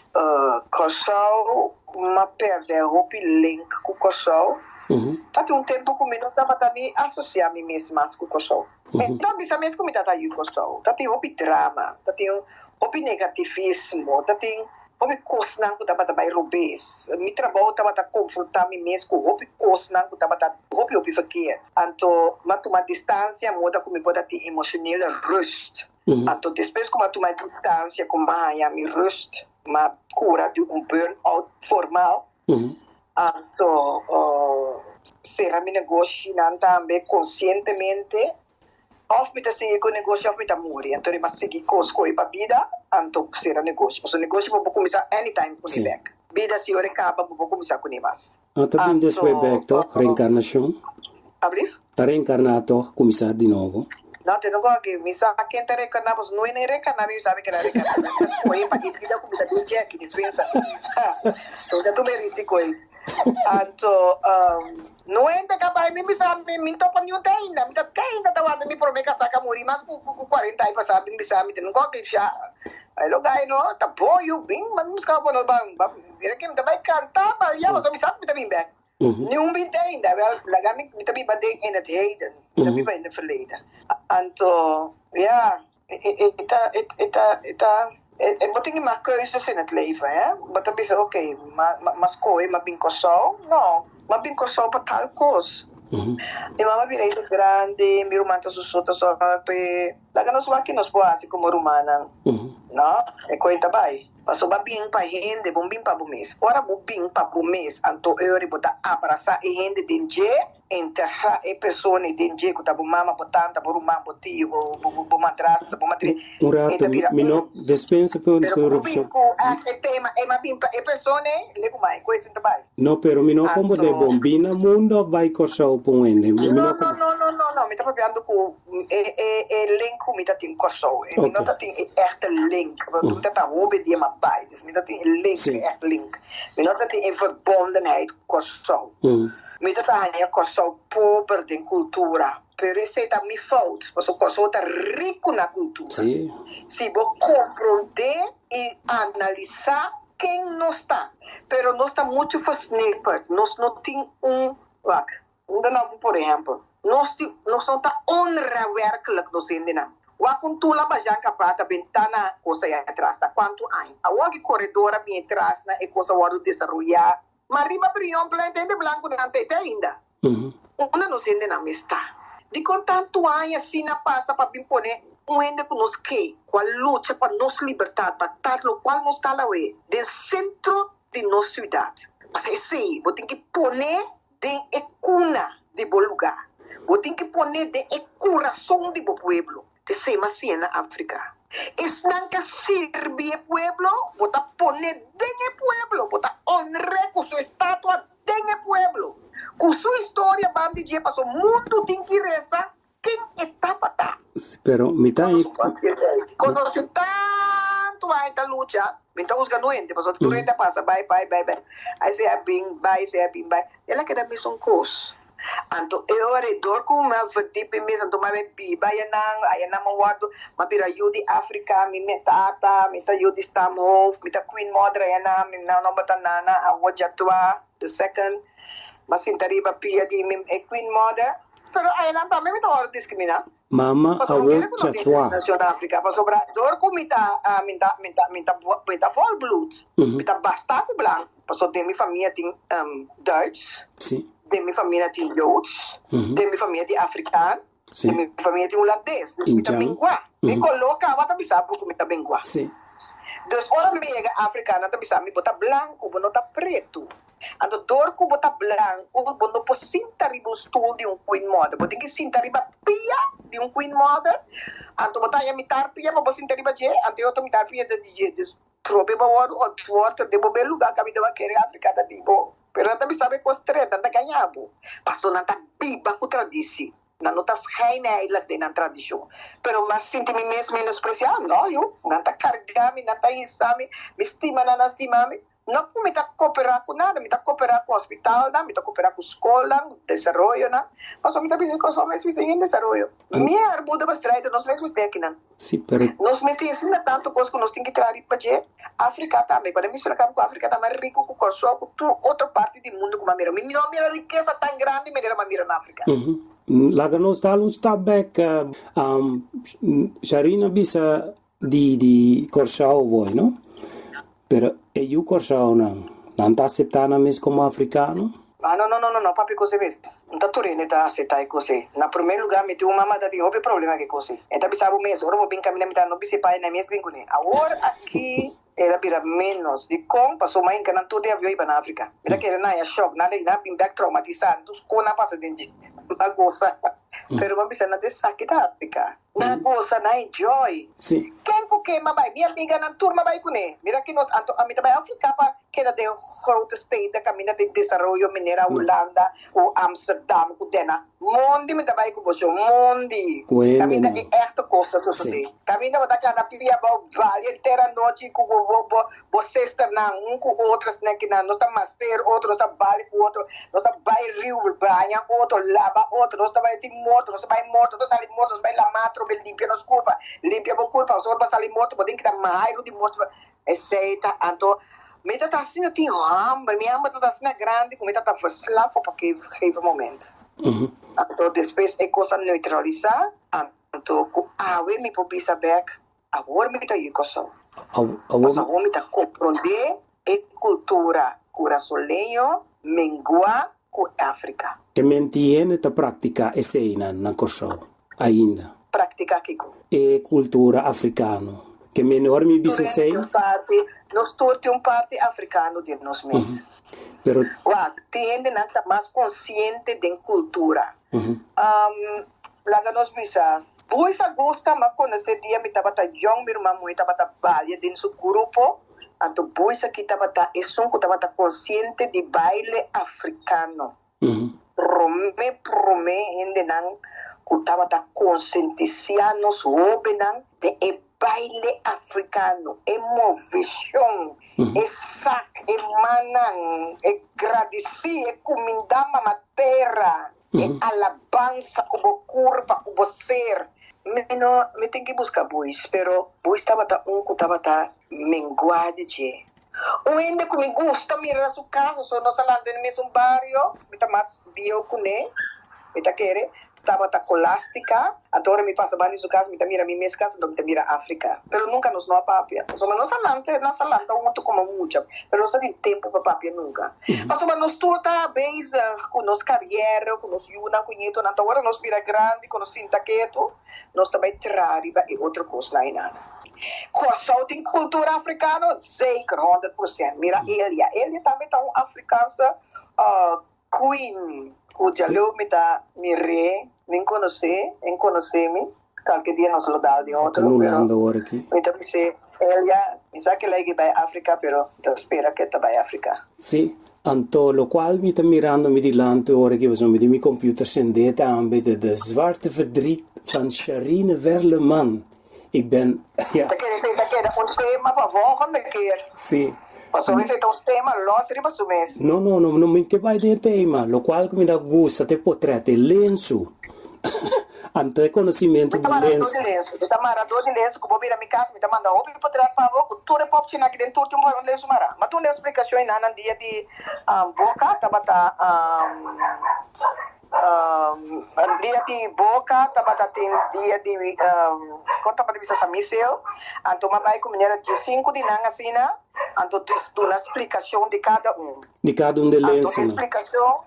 corsal, uma perde, roupa link com corsal. Tá tem tempo comigo, não tava também associar me mesmo com corsal. Então, bisa mesmo comigo tá aí corsal. Tá tem roupa drama, tá tem roupa negativismo, tá tem Hopi kosnan ko dapat bay robes. Mi trabaho dapat confrontar mi mes ko hopi kosnan ko dapat hopi verkeerd. Anto matuma distancia moda ko mi boda ti emotionele rust. Anto depois ko matuma distancia ko maya mi rust, ma cura de burn-out formal. Anto será mi negócio nan tambe conscientemente. Of me seguir com o negócio, of me morrer. Então, eu seguir com as coisas para a vida, então, será negócio. Mas o negócio vou começar anytime com ele back. Vida, se eu acaba, vou começar com ele mais. Também desse way back, to? Reencarnação? Abrir? Está reencarnado, começar de novo? Não, tem agora que me sabe quem te recana, pois não é nem recana, me sabe que era recana. Mas foi para que vida com vida de check, dispensa. Então já tu me disse coisa. Então, não é que vai me sabe, me topa nenhum ainda, me tá ainda tawada me promete saca morir, mas com 40 aí passado me sabe, não gosta de já. Aí lo gai no, tá bom, eu bem, mas não escapa no bang, vira que me vai cantar, mas já você me sabe me tá bem back. Nenhum bem ainda, laga me tá bem badeng in het heden, me tá bem in het verleden. Então, ja, moet ik maar keuzes in het leven, hè? Maar dan is het oké, maar skooi, maar ben koso? No, maar ben koso para tal cosa. Mi mamma viene grande, mi romanta su sotto pe la que nos va que nos puede así como rumana. No, e cuenta bai. Paso ba bien pa gente, bom bien pa bumes. Ora bo bien pa bumes, anto euri bota abraça e gente denje, enterrar e persone denje que tá bo mama botanta, bo rumã bo tio, bo madrasta, bo madre. Un rato, mi no dispensa per interrupción. E tema e ma bien pa e persone le mai, questo ta bai. No, pero mi no como de bombina mundo vai corso puende. No, mi sta parlando con link mi sta in corso. Mi non sta in echte link. Mi sta hobby die ma bij. Dus mi sta in link, echt link. Mi non sta in verbondenheid corso. Mi sta in corso per de cultura. Per receita mi fout, mas o corso tá rico na cultura. Sì. Si vou compreender e analisar quem não está. Pero não está muito versnipperd. Nós não tem por exemplo, nós não está onwerkelijk nos indina. Wakun tula bajanka pata ventana coisa aí atrás, tá quanto ai. A wagi corredora bem atrás na e coisa wado desarrollar. Mariba prion plantende blanco não tem ainda. Una nos indina me está. De contanto ai assim na passa para bimpone ende que nos que qual luta para nos libertar, para tal lo qual nos está lá de centro de nossa cidade. Mas sim, vou ter que poner de cuna de bom lugar. Vou ter que poner de coração de bom pueblo. De ser assim na África. Es nanka sirve pueblo, vou tá poner de pueblo, vou tá honrar com sua estátua de pueblo. Com sua história, bambi dia passou mundo tem que rezar quem etapa tá. Pero mi tá aí. Conosce tanto a esta luta, então os ganuentes, passou tu renda passa, bye. Aí se bem, bye. Ela quer dar missão coisa. Anto eu redor com uma verdipe mesmo, anto mare biba ayanang mawado, mapira yudi Africa, mi metata, mita yudi stamhof, mita Queen Mother ayanang, mi na batanana, awajatwa, the second, masintariba pia di mi Queen Mother, pero ayanang também mita oro discriminar. Mama awajatwa. Na África, para sobra dor com mita full blood, mita bastante branco, para de mi família tem Duits. Sim. De minha família tinha Joods, de minha família tinha africano, de minha família tinha holandês, de minha bengua. Me colocava também sabe como está bengua. Sim. Dus ora mega africana também sabe botar branco, botar preto. Ando dor com botar branco, botar por cinta riba stool de Queen Mother, botar que cinta riba pia de Queen Mother. Ando botar a mitar pia, mas cinta riba je, ando eu mitar pia de DJ. Dus trobe bawa o tuorta de bobe lugar que a vida vai querer africana de bo. Pero também sabe que os três não ganham. Passou na biba com tradição. Não está schijnheilig de na tradição. Pero mas sinto-me mesmo menospreciado. Não, eu não está carregando, não está insame, me estima, não estima-me. Não me está cooperar com nada, me está cooperar com o hospital, me está cooperar com a escola, desenvolvimento, não. Mas eu me está pensando que nós mesmos em desenvolvimento. Minha arbuda vai estrear, nós mesmos temos aqui, não. Sim, pero... Nós mesmos ensinamos tanto coisa que nós temos que trazer para a África também. Para mim, com a África está mais rico com outra parte do mundo como a minha. Minha riqueza tão grande, me a mira na África. Laga nos dá step back. Sharina bisa di Corsao voi, no? Pero eu Corsao não está accettando mesmo como africano? No, papi così mesmo. Non sta tornando da accettare così. Na primeiro lugar, me tiu mamma da ti hobby problema che così. E da bisabo mesmo, ora vou bem caminhar, não bisi pai na mesmo bem. Agora aqui era bira menos de com passou mais que não tudo avião iba na África. Era que era na shock, nada bem back traumatizado, dos cona passa dentro. Bagosa. Pero vamos bisa na destaque da África. na goza, na enjoy. Sim. Quem porque, mabai, minha amiga na turma vai com ele. Mira que nós, a mim também África, que é de grote steden, caminha de desenvolvimento mineira, Holanda, ou Amsterdam, o Dena. Mondi, me também com você, Mondi. Caminha de echt costa, so se. Caminha de cá na pia, vale inteira noite, com você está na com outras, né, que nós estamos master, outro, nós estamos vale com outro, nós estamos vai rio, banha, outro, lava, outro, nós estamos vai morto, nós estamos morto, nós estamos morto, nós estamos lá matro, limpia nos culpa, limpia por culpa, nós estamos ali morto, podem que dar mais de morto, aceita, então me tá assim, eu tenho hambre, minha hambre tá assim grande, como tá verslaafd porque gegeven momento. Então depois é coisa neutralizar, então we me popi saber, agora me tá aí coisa. Agora me tá compreender a cultura curaçolenho, mengua com África. Que mantiene a prática e cena na coisa ainda. Prática que e cultura africana. Que menor mi bisa sei. Nós temos parte africano de nós mesmos. Pero tende a estar mais consciente da cultura. Laga nós bisa. Pois gosta, mas quando esse dia me estava young, minha irmã me estava trabalhando dentro do grupo. Então, pois aqui estava consciente de baile africano. Prome, ainda não, que estava conscientizando os jovens de baile africano, movição, sac, manang, agradecer, comendama a terra, alabança, como curva, como ser. Me tem que buscar bois, pero bois estava que estava menguado de. O ainda que me gusta mirar su caso, só nós falando no mesmo barrio, me tá mais bio com ele, me tá querer. Estava colástica, agora me passa bem no caso, me mira minha mesma casa, me mira África. Pero nunca nos não papia. Mas nós falamos muito como muito, pero nós temos tempo para papia nunca. Mas nós turta bem com nossa carreira, com nossa yuna, com isso, então agora nós vira grande, com nosso sintaqueto, nós também trariba e outra coisa lá em nada. Coração tem cultura africana, zeker 100%. Mira ele também tá africana, queen. Cuja lo me dá me re, nem conhecer-me, qualquer dia nós lo dá de outro, pero então se ela, sabe que ela vai à África, pero espera que ela vai à África. Sim, anto lo qual mi sta mirando mi dilante ora che sono mi mi computer sendete aanbieden de zwarte verdriet van Sharine Verleman. Ik ben ja. Dat is een thema voor volgende keer. Sim. Mas esse é um tema, nós riba sumes. No, me que vai de tema, lo qual mi da gusta te potrete lenço. Anto é conhecimento do lenço. Me marador de lenço, como vira minha casa, me manda hobby potrete para favor, tu repop tina aqui dentro, tu um lenço mara. Mas tu lê explicação na dia de boca, tabata dia de boca, tabata tem dia de conta para vista samissel, anto mabai com mineira de 5 de nanga sina. Então, tu na explicação de cada um. De cada um de lenço. Então, explicação,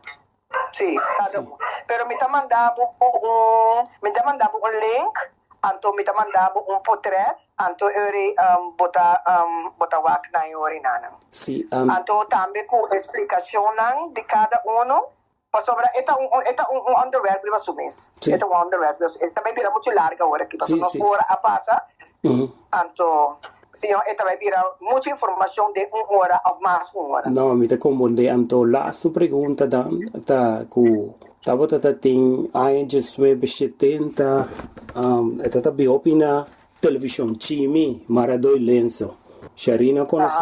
sim, cada um. Pero me mandava um link, então me mandava um portrait, então eu botar wak na orinana. Sim. Então, também com explicação de cada um. Sobre esta underwear para os homens. Esta underwear, também vira muito larga agora aqui, porque nós fora a passa. Então sim, esta vai virar muita informação de 1 hora ou mais 1 hora. Não, me tá compreendendo. Então, lá sua pergunta tá com tava tem anos web 70 tá biopina televisão time maradoi lenço. Sharina conhece?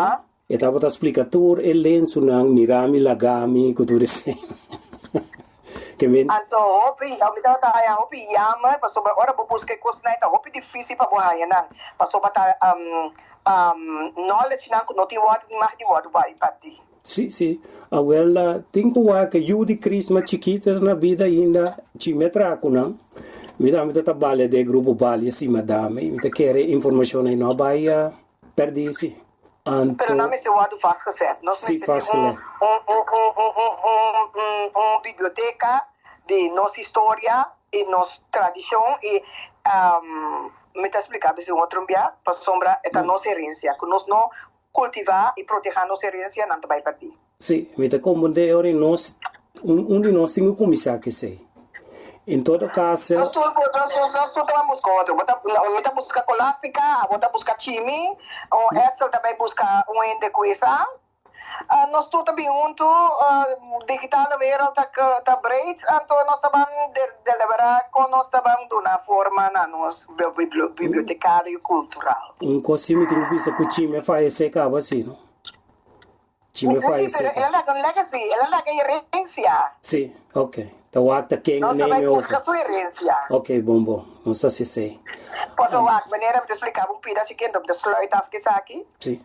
E tava explicator e lenço nang mirami lagami cultura assim. Então, hopi yama, passou para ora buscar coisa na ita, hopi difícil para boa não. Passou para knowledge não tem word nem mais de word vai partir. Sim. Well, tenho que eu de crisma chiquita na vida ainda te metra com não. Me dá trabalho de grupo Bali assim, madame, me quer informação aí não vai perder se. Pero não me se word faz que certo. Nós temos biblioteca de nossa história e nossa tradição e me está explicando se outro dia para sombra esta nossa herência que nós não cultivar e proteger nossa herência não vai partir. Sim, me está compreendendo nós de nós temos que começar que sei. In todo caso, nós estamos buscando outro. Kita busca colástica, bota busca chimi, o Edsel também busca ende coisa. Nós tudo também junto, digital wereld tá breed, então nós também deliberar com nós também de uma forma na nossa bibliotecário cultural. Così tem vista que o time faz seca assim, não? Time faz seca. Ela é um legacy, ela é uma herência. Sim, ok. Então, acta quem nós nem também me busca sua herência. Ok, bom. Não sei se sei. Posso falar, maneira de explicar um pedaço que eu sluit aqui? Sim.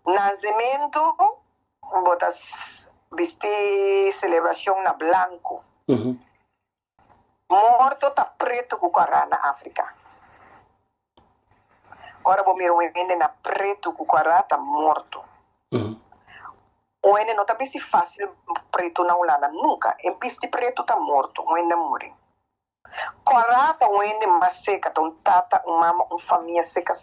Nascimento, botas vestir celebração na branco. Morto tá preto com cara na África. Ora vou mirar o na preto com cara tá morto. O ene não tá bem fácil preto na Holanda nunca. E viste preto tá morto, o ene morre. Cara tá o ene mais seca, tá tata, mama, família seca.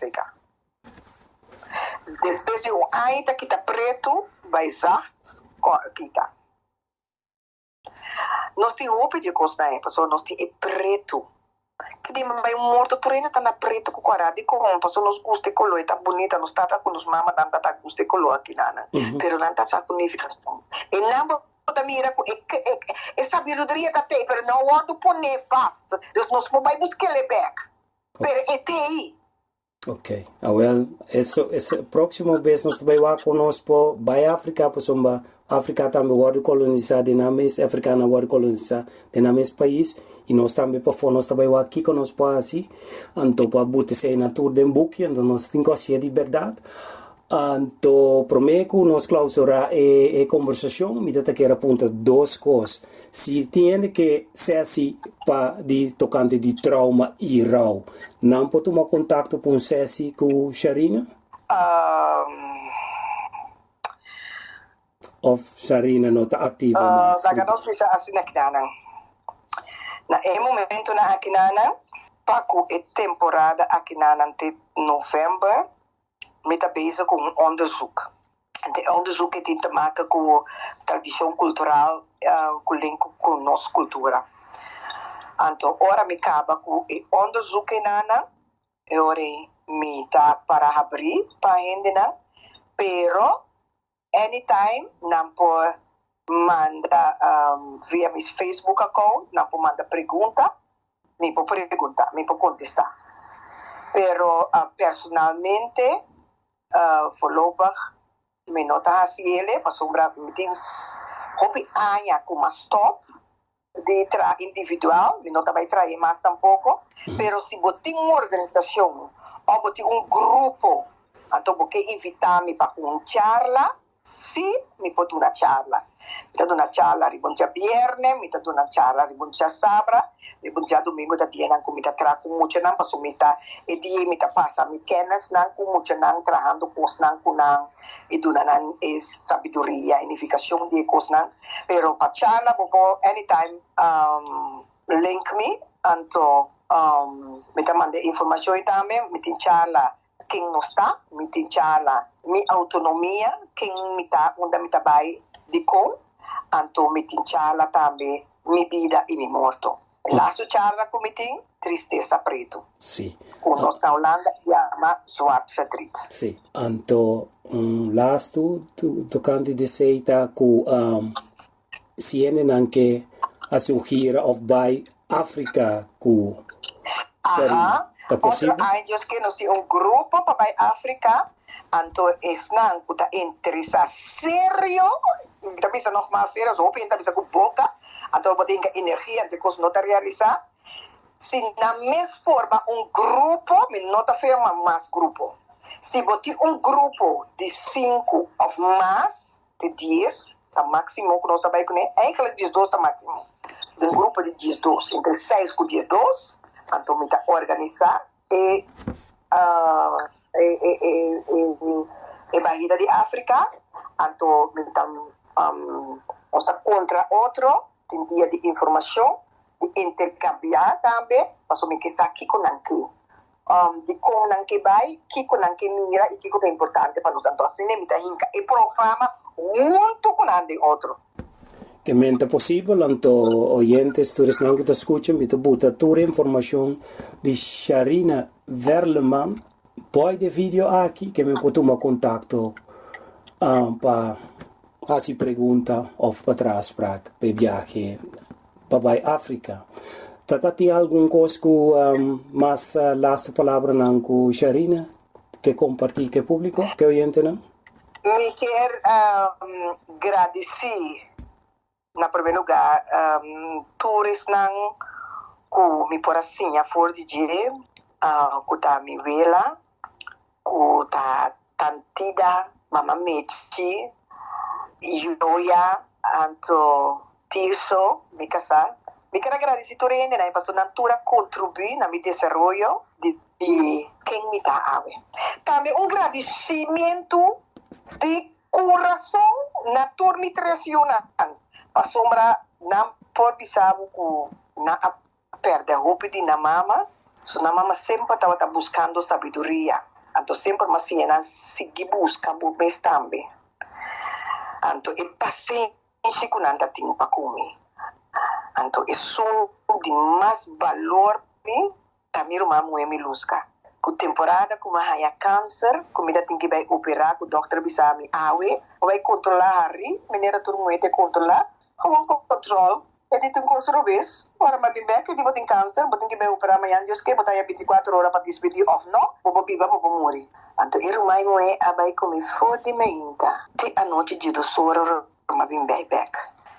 Depois de aita que tá preto, vai zart, kita. Nós temos roupa de coisa na época, nós temos preto. Que de vai morto, tu ainda tá na preto com cara de como, passou nos guste color, tá bonita, nos tata com nos mama, não tá guste color aqui nana. Pero não tá com unificação. E não da mira com essa sabedoria tá tem, pero não ordo poner fast. Deus nós vai buscar ele back. Pero é aí. Ok, well, essa próxima vez nós também vamos conosco vai África, pois África também vai colonizar na mesma africana vai colonizar na mesmo país e nós também para fora nós também vamos aqui conosco assim, então para botar se na tour de book, então nós temos que de verdade. Então, prometo nós clausurar a conversação, me dá que aponta duas coisas. Se tem que ser assim para de tocante de trauma e raw, não pode tomar contato com Ceci com Sharina? Ou Sharina não está ativa mais? Daga nós precisa assim na Kinana. Na momento na Kinana, paco é temporada aqui na até novembro. Met bezig com onderzoek. En de onderzoek heeft te maken met traditie cultural, com nossa cultura. Então, ora me acaba com o onderzoek nana, ora me tá para abrir para ainda, pero anytime não pode manda via meu Facebook account, não pode mandar pergunta, me pode perguntar, me pode contestar. Pero personalmente voorlopig me nota assim ele para sombra me tem hobby anya com uma stop de tra individual me nota vai trair mais tampouco pero se botar uma organização ou botar grupo então porque invitar-me para uma charla se me pode uma charla me dá uma charla ribonja viernes me dá uma charla ribonja sabra ribonja domingo da dia não comida tra com muito não passo mita e dia mita passa me kennis não com muito não trabajando com não com não e do não é sabedoria unificação de coisas não pero para charla bobo anytime link me então me tá manda informação e também me tem charla quem não está me tem charla minha autonomia quem me tá onde me tá vai de com então me tem charla também minha vida e minha morte. Laatste charla comité, tristeza preto. Sì. Con ons na Holanda chiama zwart verdriet. Sì. Anto laatste tocante de seita ku sienen anche a sugira of by Africa ku. Aha. Outro anos que nós temos grupo para África, então es não que está interessado sério, está pensando nog mais sério, so está pensando com boca. Então, eu tenho energia de coisas não realizar. Se na mesma forma grupo, me não firma mais grupo. Se botar grupo de 5 ou mais, de 10, tá máximo que nós trabalhamos com ele, eigenlijk 10 tá máximo. Grupo de 10 entre 6 com 10 então me tá organizar e barriga de África, então me tá nós tá contra outro. Tem dia de informação, de intercambiar também, mas eu me quero aqui com nanque. De como nanque vai, que com nanque mira e que é importante para nós. Então, assim, me tá hinca. E programa muito com nanque outro. que mente possível, então oyentes, todos não que te escutam, me te bota toda a informação de Sharina Verleman, pode vídeo aqui, que me pode tomar contato para fazer pergunta ou para trás para viajar para a África. Tem alguma coisa que mais lasta palavra não com Sharina, que compartilha com o público, que oyente não? Me quero agradecer, na primeiro lugar, todos que me por assim a for de dia, que tá me vela, que tá tantida, mamamete, Joia, Anto Tirso, me casar. Me quero agradecer a ele, né? Para a natura contribuir na meu desenvolvimento de quem me dá. Também agradecimento de coração na turma me traciona. A sombra não pode saber que na perda a roupa de na mama, so na mama sempre estava buscando sabedoria. Então sempre uma cena seguir buscando mas também. Então é paciência que não tem para comer. Então é som de mais valor também uma mulher me lusca. Com temporada como há câncer, comida tem que vai operar, com o doutor bisa me awe, vai controlar hari, maneira todo mundo tem controlar, como control, e tem que observar, ora mas bem que tipo tem câncer, tem que vai operar amanhã, Deus que botar 24 horas para despedir of não, vou viva vou morrer. Então ir mais mulher abai como for de meinta, te a noite de doçora, mas bem back.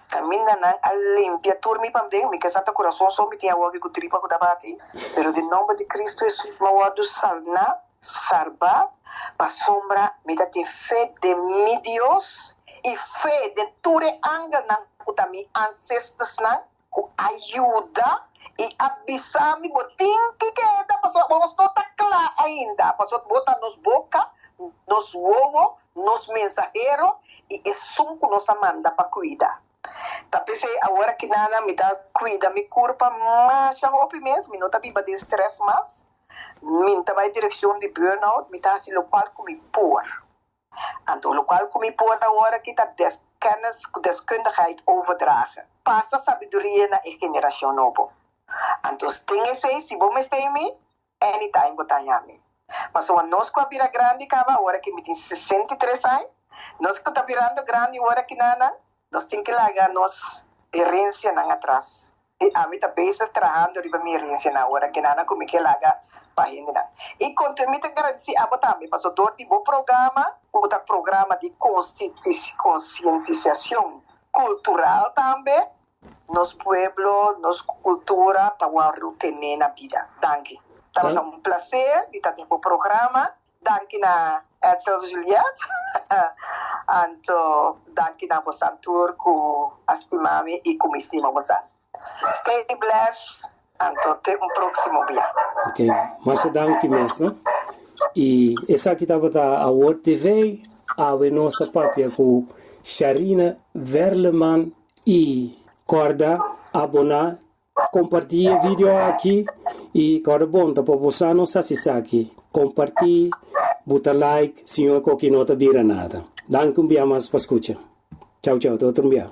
Caminha a limpia turmi também, me que santa coração só me tinha algo que tripa que dabati, pero de nome de Cristo Jesus, mawado salna, sarba, pa sombra, me dá te fé de mi Deus e fé de ture anga na kutami ancestors na, ku ajuda e abisami botin que queda, paso vamos nota clara ainda, paso bota nos boca, nos ovo, nos mensajero e é sunco nos manda para cuidar. Tapi agora que nada me dá cuida me corpo mais a roupa mesmo, não tá viva de estresse mais, me tá vai direção de burnout, me tá assim local como pôr. Então local como pôr agora que tá deskundigheid overdragen. Passa sabedoria na geração nova. Então tem esse se vou me estar me anytime botar me. Mas o nós com a vira grande cava agora que me tem 63 anos, nós que tá virando grande agora que nada nós temos que largar nossa herência atrás. E a mim também está trabalhando riba minha herência na hora que nada como que largar para ainda. E continuo a agradecer a você também, passou todo tipo programa, o programa de conscientização cultural também, nos pueblos, nos cultura, tawaru que na vida. Danke. Estava um prazer de estar no programa. Danke na Edsel Juliette. Anto, danke na você tour ku estimame e como estima você. Stay blessed. Anto, até próximo dia. Ok, mas danke mesmo. E essa aqui estava a World TV, a nossa papia com Sharina Verleman e corda, abonar, compartilha vídeo aqui e corda bom, tá para você não se aqui. Compartilhe, bota like, senhor que não te vira nada. Danke um dia mais para escutar. Tchau, tchau, todo um dia.